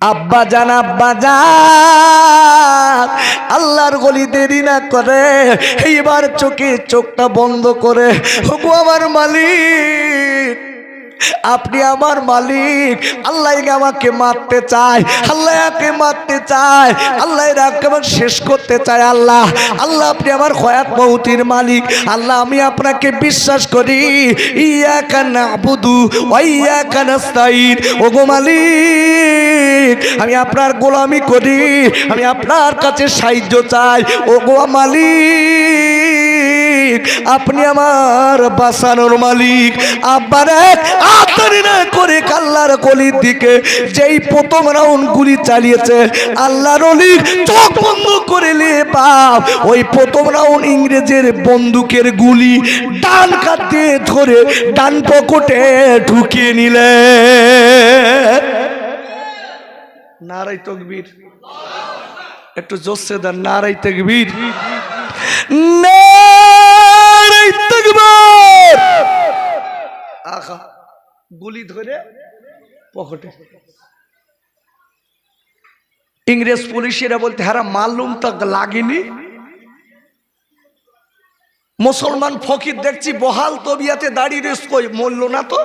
আব্বা জান, আব্বা জান, আল্লাহর গলি দেরি না করে এইবার চোখটা বন্ধ করে, ওগো আমার মালিক, আপনি আমার মালিক। আল্লাহ আমাকে মারতে চায়, আল্লাহকে মারতে চায়, আল্লাহ আমাকে শেষ করতে চায়। আল্লাহ, আল্লাহ আপনি আমার হায়াত মউতের মালিক। আল্লাহ আমি আপনাকে বিশ্বাস করি। ইয়াকা নাবুদু ওয়া ইয়াকা নাস্তাইন। ওগো মালিক, আমি আপনার গোলামি করি, আমি আপনার কাছে সাহায্য চাই। ওগো মালিক, আপনি আমার বাঁচানোর মালিক। আব্বারে আতারি না করে আল্লাহর গলির দিকে যেই প্রথম রাউন্ড গুলি চালিয়েছে, আল্লাহর ওলি চোখ বন্ধ করে নিয়ে বাপ ওই প্রথম রাউন্ড ইংরেজের বন্দুকের গুলি ডান কাতে ধরে ডান পকেটে ঢুকিয়ে নিলে। নারায়ে তাকবীর। একটু জোরসে দেন, নারায়ে তাকবীর, নারায়ে তাকবীর। আহা, গুলি ধরে পকেটে। ইংরেজ পুলিশেরা বলতে, হারা মালুম তক লাগেনি। মুসলমান ফকির দেখছি বহাল তবিয়াতে দাঁড়িয়ে রেস কই মরল না তো।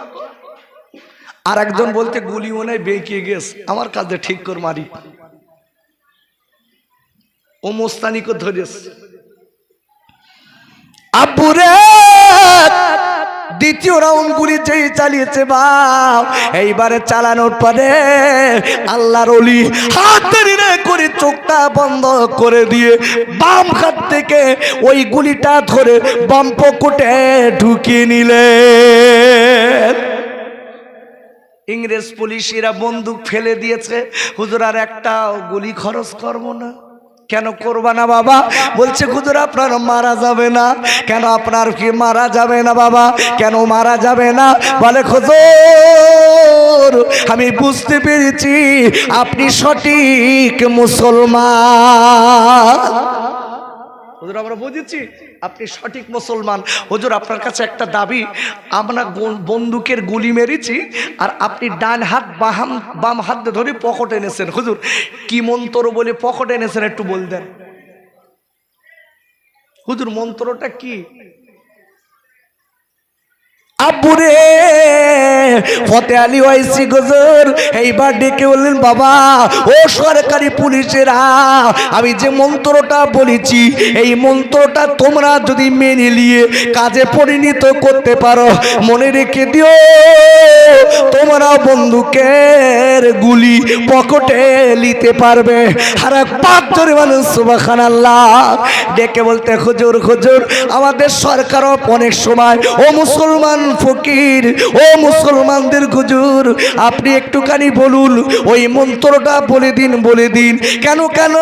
আর একজন বলতে, গুলি মনে হয় বেঁকিয়ে গেছে, আমার কাজে ঠিক করে মারি। ও মোস্তানিকে ধরেছে। আব্বুরে দ্বিতীয় রাউন্ড গুলি যেই চালিয়েছে বাপ, এইবারে চালানোর পরে আল্লাহর ওলি হাত ধরে করে চোখটা বন্ধ করে দিয়ে বাম হাত থেকে ওই গুলিটা ধরে বাম পকেটে ঢুকিয়ে নিলেন। ইংরেজ পুলিশেরা বন্দুক ফেলে দিয়েছে। হুজুর আর একটা গুলি খরচ করবো না। কেন করবা না বাবা? বলছে হুজুর আপনার মারা যাবে না। কেন আপনার কি মারা যাবে না বাবা? কেন মারা যাবে না? বলে হুজুর আমি বুঝতে পেরেছি আপনি সঠিক মুসলমান। হুজুর আমরা বুঝেছি আপনি সঠিক মুসলমান। হুজুর আপনার কাছে একটা দাবি, আমরা বন্দুকের গুলি মেরেছি আর আপনি ডান হাত বাম হাত ধরে পকেট এনেছেন। হুজুর কি মন্ত্র বলে পকেট এনেছেন একটু বল দেন। হুজুর মন্ত্রটা কি? আব্বুরে ফতে আলী ওয়াইসি হুজুর এইবার ডেকে বললেন, বাবা ও সরকারি পুলিশেরা, আমি যে মন্ত্রটা বলেছি এই মন্ত্রটা তোমরা যদি মেনে নিয়ে কাজে পরিণত করতে পারো, মনে রেখে দিও তোমরা বন্দুকের গুলি পকেটে নিতে পারবে। আর এক পাঁচ জোরে মানুষ সুবহানাল্লাহ। ডেকে বলতে, হুজুর হুজুর আমাদের সরকারও অনেক সময় ও মুসলমান ফকির, ও মুসলমানদের হুজুর আপনি একটুখানি বলুন ওই মন্ত্রটা বলে দিন, বলে দিন। কেন কেন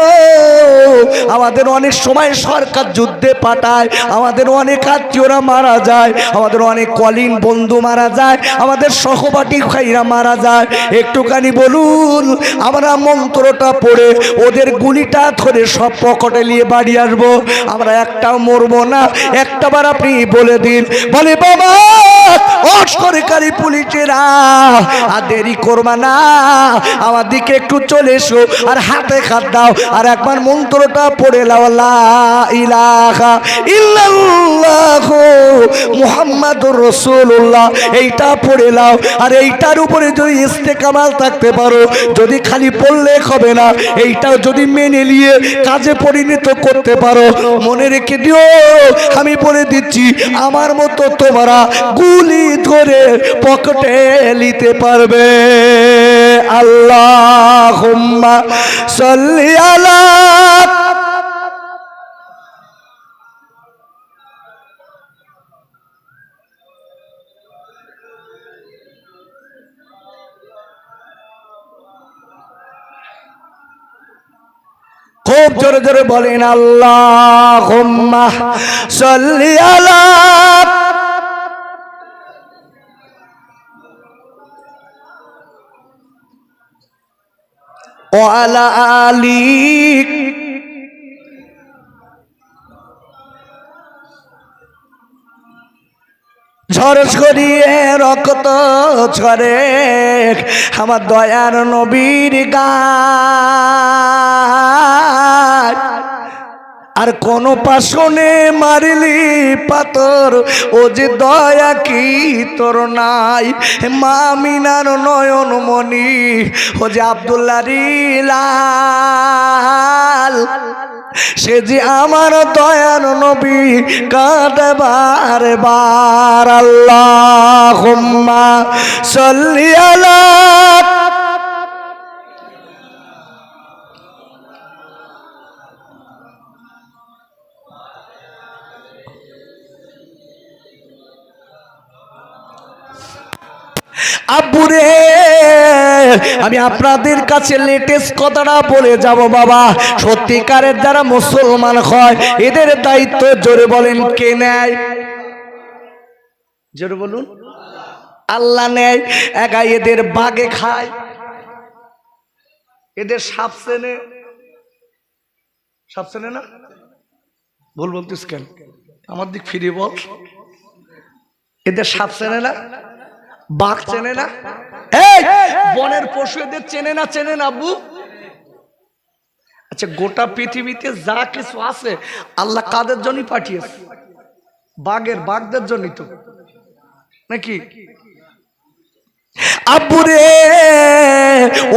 আমাদের অনেক সময় সরকার যুদ্ধে পাঠায়, আমাদের অনেক আত্মীয়রা মারা যায়, আমাদের অনেক কলিন বন্ধু মারা যায়, আমাদের সহপাঠী ভাইরা মারা যায়, একটুখানি বলুন আমরা মন্ত্রটা পড়ে ওদের গুলিটা ধরে সব পকেটে নিয়ে বাড়ি আসবো, আমরা একটাও মরবো না, একটাবার আপনি বলে দিন। বলে, বাবা ও সরকারি পুলিশেরা আর দেরি করবা না, আমার দিকে একটু চলে এসো আর হাতে হাত দাও আর একবার মন্ত্রটা পড়ে লাও, লা ইলাহা ইল্লাল্লাহু মুহাম্মাদুর রাসূলুল্লাহ, এইটা পড়ে লাও। আর এইটার উপরে যদি ইস্তেকামাল থাকতে পারো, যদি খালি পড়লে হবে না, এইটাও যদি মেনে নিয়ে কাজে পরিণত করতে পারো, মনে রেখে দিও আমি বলে দিচ্ছি আমার মতো তোমরা গুলি ধরে পকেটে নিতে পারবে। আল্লাহুম্মা সাল্লি আলা। খুব জোরে জোরে বলেন, আল্লাহুম্মা সাল্লি আলা ওয়া আলা আলি। ঝড় ছড়িয়ে রক্ত ঝরে আমার দয়ার নবীর গায়, আর কোন পাশনে মারিলি পাথর ও যে দয়া কি তোর নাই। মা মিনার নয়ন মনি ও যে আব্দুল্লাহ রিলাল, সে যে আমার দয়ার নবী কাঁদে বারে বার। আল্লাহুম্মা সাল্লি আলা। আব্বুরে আমি আপনাদের কাছে লেটেস্ট কথাটা বলে যাব বাবা, সত্যিকারের যারা মুসলমান হয় এদের দায়িত্ব জোরে বলেন কে নেয়? জোরে বলুন। আল্লাহ নেয়। একা এদের বাগে খায়, এদের সাপ চেনে, সাপ চেনে না? ভুল বলতিস কেন? আমার দিক ফিরে বল। এদের সাপ চেনে না, বাঘ চেনে না, বনের পশু এদের চেনে না, চেনে না আব্বু? আচ্ছা, গোটা পৃথিবীতে যা কিছু আছে আল্লাহ কাদের জন্য পাঠিয়েছে? বাঘদের জন্যই তো, নাকি? আব্বুরে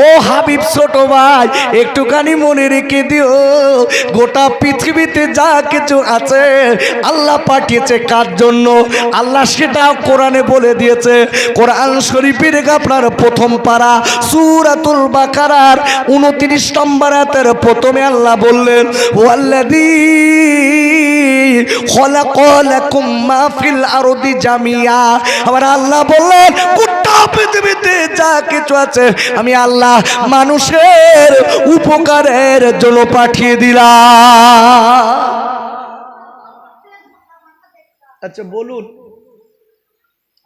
ও হাবিব ছোট ভাই একটুখানি মনে রেখে দিও, গোটা পৃথিবীতে যা কিছু আছে আল্লাহ পাঠিয়েছে কার জন্য? আল্লাহ সেটা কোরআনে বলে দিয়েছে। কোরআন শরীফের আপনার প্রথম পারা সূরাতুল বাকারার 29 নম্বর আয়াতের প্রথমে আল্লাহ বললেন, ওয়াল্লাযী খালাকা লাকুম মা ফিল আরদি জামিয়া। আবার আল্লাহ বললেন গোটা পৃথিবীতে যা কিছু আছে আমি আল্লাহ মানুষের উপকারের জন্য পাঠিয়ে দিলাম। আচ্ছা বলুন,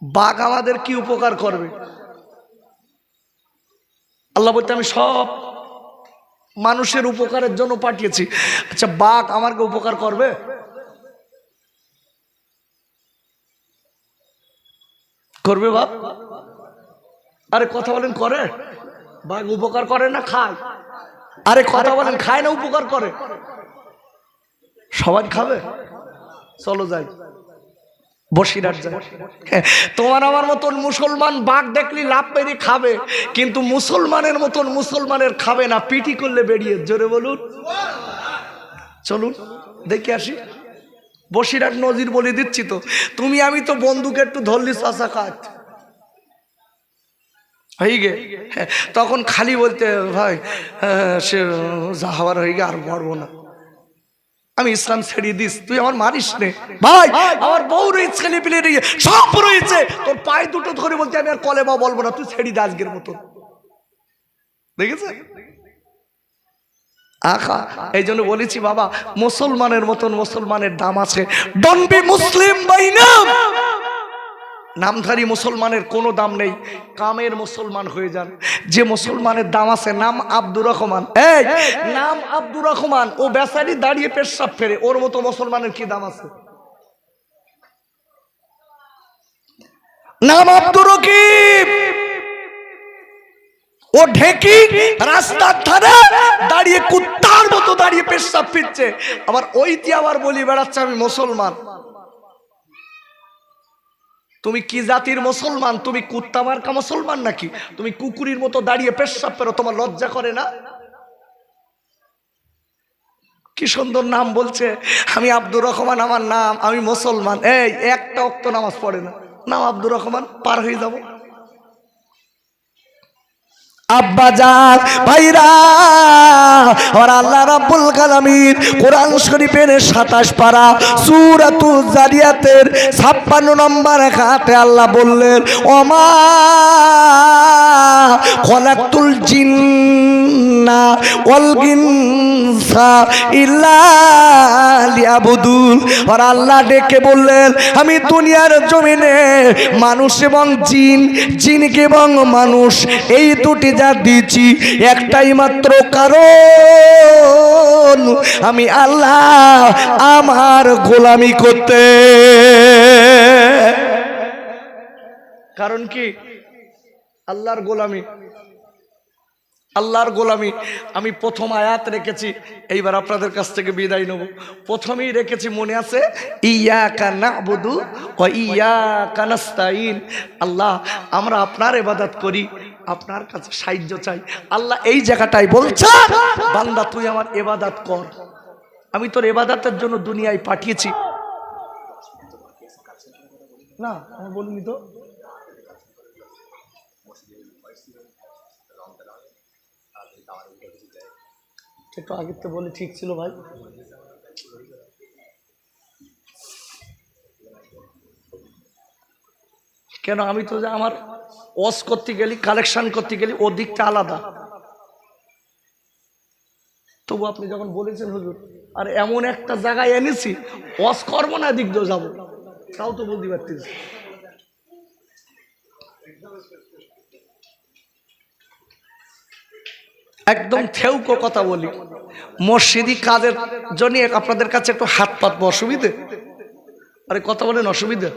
বাঘ আমাদের কি উপকার করবে? আল্লাহ বলতে আমি সব মানুষের উপকারের জন্য পাঠিয়েছি। আচ্ছা, বাঘ আমাকে উপকার করবে? করবে বাঘ? আরে কথা বলেন, করে? বাঘ উপকার করে না খায়? আরে কথা বলেন, খায় না উপকার করে? সবাই খাবে? চলো যাই। বসিরহাট যায়। তোমার আমার মতন মুসলমান বাঘ দেখলি লাভ মেরে খাবে, কিন্তু মুসলমানের মতন মুসলমানের খাবে না, পিটি করলে বেরিয়ে। জোরে বলুন। চলুন দেখে আসি। বসিরহাট নজির বলে দিচ্ছি তো। তুমি আমি তো বন্দুকে একটু ধরলি চাষা কাজ হয়ে গে, তখন খালি বলতে ভাই সে যা হওয়ার হয়ে গে, আর পারবো না, আমি ইসলাম ছেড়ে দিস, তুই আমার মারিস নে ভাই, আমার বউ রয়েছে, ছেলে পিলে রয়েছে, সব রয়েছে, তোর পায়ে দুটো ধরে বলতে আমি আর কলেমা বলবো না, তুই ছেড়ে দে আজকের মতন। দেখেছে আখা, এই জন্য বলেছি বাবা, মুসলমানের মতন মুসলমানের দাম আছে। ডোন্ট বি মুসলিম বাই নাম। নামধারী মুসলমানের কোনো দাম নেই, কামের মুসলমান হয়ে যান। যে মুসলমানের দাম আছে, নাম আব্দুর রহমান, এই নাম আব্দুর রহমান, ও বেচারি দাঁড়িয়ে পেশাব ফেরে, ওর মতো মুসলমানের কি দাম আছে? নাম আব্দুর রকিব, ও ঢেকি রাস্তার ধারে দাঁড়িয়ে কুত্তার মতো দাঁড়িয়ে পেশাব ফিরছে, আবার ওইটি আবার বলি বেড়াচ্ছে আমি মুসলমান। তুমি কি জাতির মুসলমান? তুমি কুত্তা মার্কা মুসলমান নাকি? তুমি কুকুরের মতো দাঁড়িয়ে পেশাব পেরো, তোমার লজ্জা করে না? কি সুন্দর নাম বলছে, আমি আব্দুর রহমান আমার নাম, আমি মুসলমান। এই একটা ওয়াক্ত নামাজ পড়ে না, নাম আব্দুর রহমান, পার হয়ে যাব। আব্বাজান ভাইরা, আর আল্লাহ রাব্বুল আলামিন কোরআন শরীফের 27 পারা সূরাতুজ জারিয়াতের 56 নম্বর আয়াতে আল্লাহ বললেন, ওমা খলাকতুল জিন্না ওয়াল ইনসা ইল্লা লিয়াবুদুন। আর আল্লাহ ডেকে বললেন, আমি দুনিয়ার জমিনে মানুষ এবং জিন, জিনকে এবং মানুষ, এই দুটি যা দিয়েছি একটাই মাত্র কারণ, আমি আল্লাহ আমার গোলামি করতে। কারণ কি? আল্লাহর গোলামি। আল্লাহর গোলামি। আমি প্রথম আয়াত রেখেছি, এইবার আপনাদের কাছ থেকে বিদায় নেব। প্রথমেই রেখেছি, মনে আছে, ইয়াকা না'বুদু ওয়া ইয়াকা নাস্তাইন। আল্লাহ, আমরা আপনার ইবাদত করি, আপনার কাছে সাহায্য চাই। আল্লাহ এই জায়গাটাই বলছে, বান্দা তুই আমার ইবাদত কর, আমি তোর ইবাদতের জন্য দুনিয়ায় পাঠিয়েছি। না আমি বলিনি তো, একটু আগে তো বলে ঠিক ছিল ভাই। কেন? আমি তো যে আমার ওয়াজ করতে গেলি, কালেকশন করতে গেলি, ও দিকটা আলাদা। তবু আপনি যখন বলেছেন হুজুর, আর এমন একটা জায়গায় এনেছি, ওয়াজ করবো না, দিক দিয়ে যাবো, তাও তো বলতে পারতেছি। একদম থেউকো কথা বলি, মসজিদি কাজের জন্য আপনাদের কাছে একটু হাত পাতবো, অসুবিধে? আরে কথা বলেন, অসুবিধা?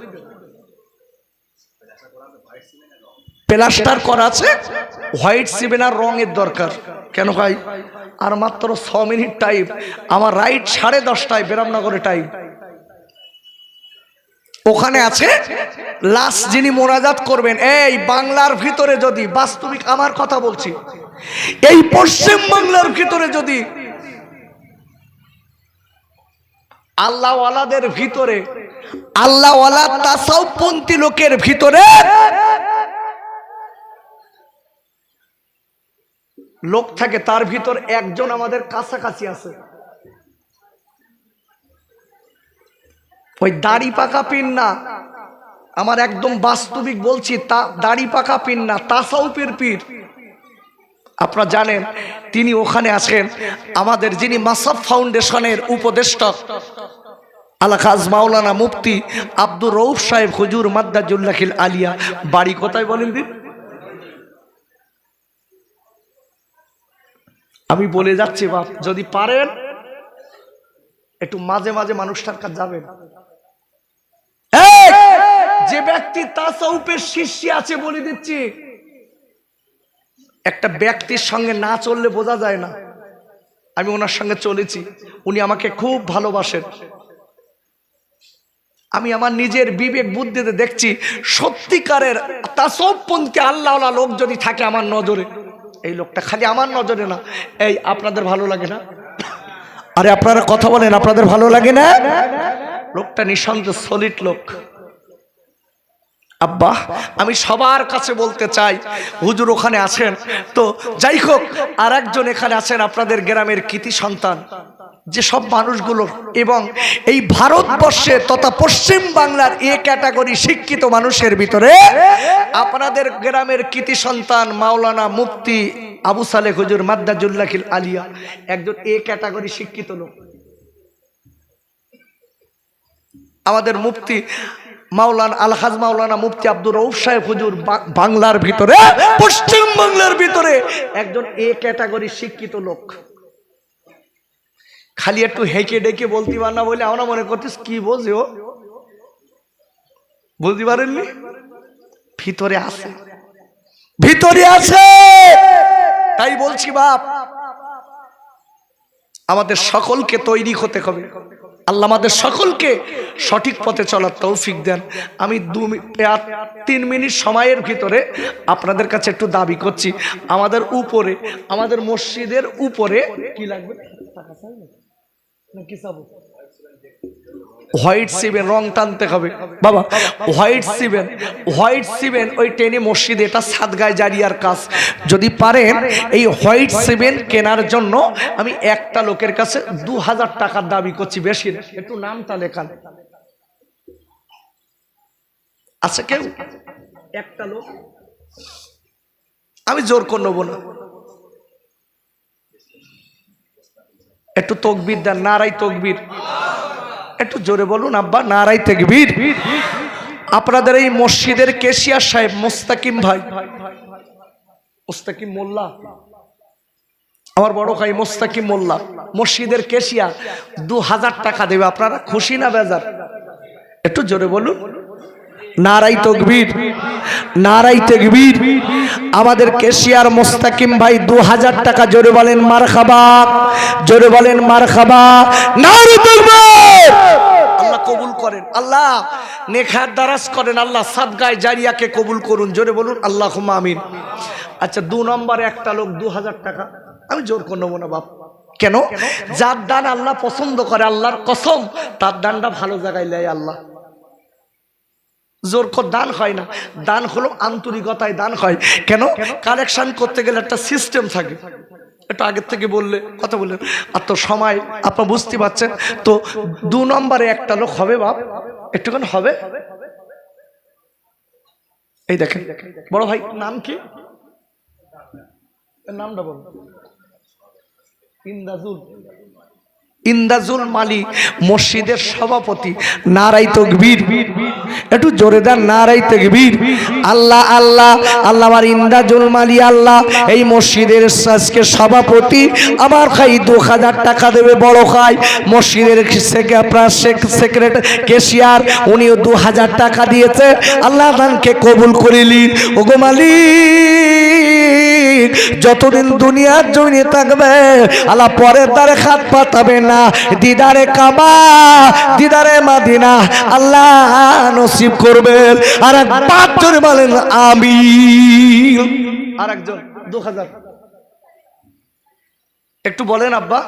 প্লাস্টার করা আছে, হোয়াইট সিমেন্ট রঙের দরকার। কেন ভাই? আর মাত্র 6 মিনিট টাইম, আমার রাইট 10:30টায় বেরামনগরে টাইম। ওখানে আছে লাস্ট যিনি মোনাজাত করবেন, এই বাংলার ভিতরে যদি, বাস্তবিক আমার কথা বলছি, এই পশ্চিম বাংলার ভিতরে যদি আল্লাহওয়ালাদের ভিতরে, আল্লাহওয়ালা তাসাউফপন্থী লোকের ভিতরে লোক থাকে, তার ভিতর একজন আমাদের কাছাকাছি আছে। ওই দাড়ি পাকা পিন না, আমার একদম বাস্তবিক বলছি, তা দাড়ি পাকা পিন না, তাসাউফের পীর। আপনারা জানেন তিনি ওখানে আছেন, আমাদের যিনি মাসাব ফাউন্ডেশনের উপদেষ্টা আল-হাজ মাওলানা মুফতি আব্দুর রউফ সাহেব হুজুর মাদ্দাজুল্লাহিল আলিয়া। বাড়ি কোথায় বলেন দিন? আমি বলে যাচ্ছি বাপ, যদি পারেন একটু মাঝে মাঝে মানুষটার কাছে যাবেন। যে ব্যক্তি তাসাউফের শিষ্য আছে, বলে দিচ্ছি, একটা ব্যক্তির সঙ্গে না চললে বোঝা যায় না। আমি ওনার সঙ্গে চলেছি, উনি আমাকে খুব ভালোবাসেন। আমি আমার নিজের বিবেক বুদ্ধিতে দেখছি সত্যিকারের তাসওয়ুফপন্থী আল্লাহওয়ালা লোক যদি থাকে আমার নজরে, এই লোকটা খালি আমার নজরে না, এই আপনাদের ভালো লাগে না? আরে আপনারা কথা বলেন, আপনাদের ভালো লাগে না? লোকটা নিঃসন্দেহে সলিড লোক। আব্বা আমি সবার কাছে বলতে চাই, হুজুর ওখানে আছেন তো যাই হোক, আর একজন এখানে আছেন আপনাদের গ্রামের কৃতি সন্তান, যে সব মানুষগুলো এবং এই ভারতবর্ষে তথা পশ্চিম বাংলার এ ক্যাটাগরি শিক্ষিত মানুষের ভিতরে আপনাদের গ্রামের কৃতি সন্তান মাওলানা মুফতি আবু সালেহ হুজুর মাদ্দাজুল্লাহিল আলিয়া একজন এ ক্যাটাগরি শিক্ষিত লোক। আমাদের মুফতি মাওলানা আলহাজ মাওলানা মুফতি আব্দুর রউফ সাহেব হুজুর বাংলার ভিতরে, পশ্চিম বাংলার ভিতরে একজন এ ক্যাটাগরি শিক্ষিত লোক। খালি একটু হেঁকে ডেকে বলতে পার না বলে আমরা মনে করতেছ কি বোঝে ও, বুঝতে পারেননি? ভিতরে আছে, ভিতরে আছে। তাই বলছি বাপ, আমাদের সকলকে তৈরি হতে হবে। আল্লাহ আমাদের সকলকে সঠিক পথে চলার তৌফিক দেন। আমি 2-3 মিনিট সময়ের ভিতরে আপনাদের কাছে একটু দাবি করছি, আমাদের উপরে, আমাদের মসজিদের উপরে কি লাগবে? হোয়াইট সিমেন্ট রং টানতে হবে বাবা, হোয়াইট সিমেন্ট ওই টেনে মসজিদে, এটা সাদগায়ে জারিয়ার কাজ। যদি পারেন এই হোয়াইট সিমেন্ট কেনার জন্য আমি একটা লোকের কাছে 2000 টাকার দাবি করছি, বেশি না, একটু নামটা লেখান। আচ্ছা কেউ একটা লোক, আমি জোর করে নেবো না, একটু তকবীর দেন, নারাই তকবীর, একটু জোরে বলুন আব্বা, নারাই তাকবীর। আপনাদের এই মসজিদের কেশিয়ার সাহেব মুস্তাকিম ভাই, মুস্তাকিম মোল্লা, আমার বড় ভাই মুস্তাকিম মোল্লা মসজিদের কেশিয়ার, 2000 টাকা দেবে। আপনারা খুশি না বেজার? একটু জোরে বলুন নারাই তাকবীর, নারাই তাকবীর। আমাদের কেশিয়ার মুস্তাকিম ভাই 2000 টাকা, জোরে বলেন মারহাবা, জোরে বলেন মারহাবা, নারাই তাকবীর। আল্লাহ কবুল করেন, আল্লাহ নেখার দারাজ করেন, আল্লাহ সাদগায়ে জারিয়াকে কবুল করুন, জোরে বলুন আল্লাহুম্মা আমিন। আচ্ছা 2 নম্বরে একটা লোক 2000 টাকা, আমি জোর করে নেবো না বাপ। কেন? যার দান আল্লাহ পছন্দ করে, আল্লাহর কসম তার দানটা ভালো জায়গায় নেয় আল্লাহ। জোর করে দান হয় না, দান হলো আন্তরিকতায় দান হয়। কেন? কালেকশন করতে গেলে একটা সিস্টেম থাকে, এটা আগের থেকে বললে কথা বললেন, আর তো সময় আপনার বুঝতে পারছেন তো। 2 নম্বরে একটা লোক হবে বাপ, একটুখানি হবে। এই দেখেন বড় ভাই, নাম কি? নামটা বল। ইন্দাজুল মালি মসজিদের সভাপতি, নারাই তাকবীর। একটু জোরে দেন নারাই তাকবীর। আল্লাহ আল্লাহ আল্লাহ, আমার ইন্দাজুল মালি আল্লাহ এই মসজিদের আজকে সভাপতি, আমার খাই 2000 টাকা দেবে। বড় খাই মসজিদের সেক্রেটারি কেশিয়ার, উনিও 2000 টাকা দিয়েছে। আল্লাহ দানকে কবুল করিলি। ওগো মালিক, যতদিন দুনিয়ার জমিনে থাকবে আল্লাহ পরের দ্বারে হাত পাতাবে না, দিদারে কাবা, দিদারে মাদিনা আল্লাহ নসিব করবেন। আর একবার জোরে বলেন আমিন। আর একজন 2000 একটু বলেন আব্বা,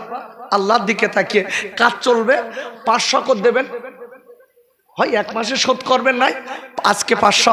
আল্লাহর দিকে তাকিয়ে কাজ চলবে। 500 করে দেবেন, হয় 1 মাসে শোধ করবেন নাই, আজকে 500,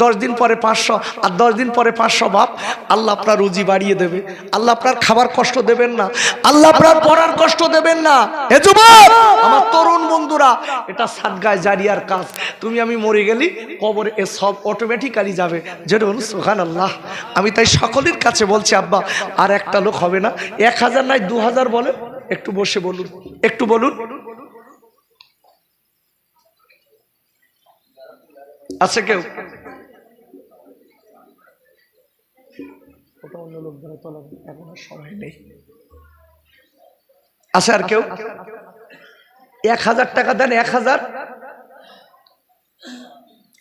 10 দিন পরে 500, আর 10 দিন পরে 500। বাপ আল্লাহ আপনার রুজি বাড়িয়ে দেবে, আল্লাহ আপনার খাবার কষ্ট দেবেন না, আল্লাহ আপনার পড়ার কষ্ট দেবেন না। হে যুবক, আমার তরুণ বন্ধুরা, এটা সাদগায়ে জারিয়ার কাজ। তুমি আমি মরে গেলি কবরে এ সব অটোমেটিক্যালি যাবে, যেরকম সুবহানাল্লাহ। আমি তাই সকলের কাছে বলছি আব্বা, আর একটা লোক হবে না, 1000 নাই 2000 বলেন। একটু বসে বলুন, একটু বলুন। আছে কেউ? সময় নেই। আছে আর কেউ? 1000 টাকা দেন। 1000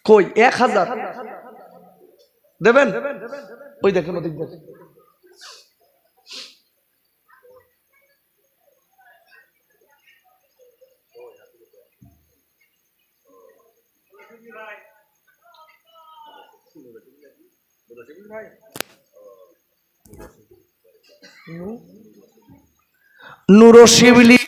কই? 1000 দেবেন? ওই দেখেন, ওদিক দেখেন। নুরো শিবলি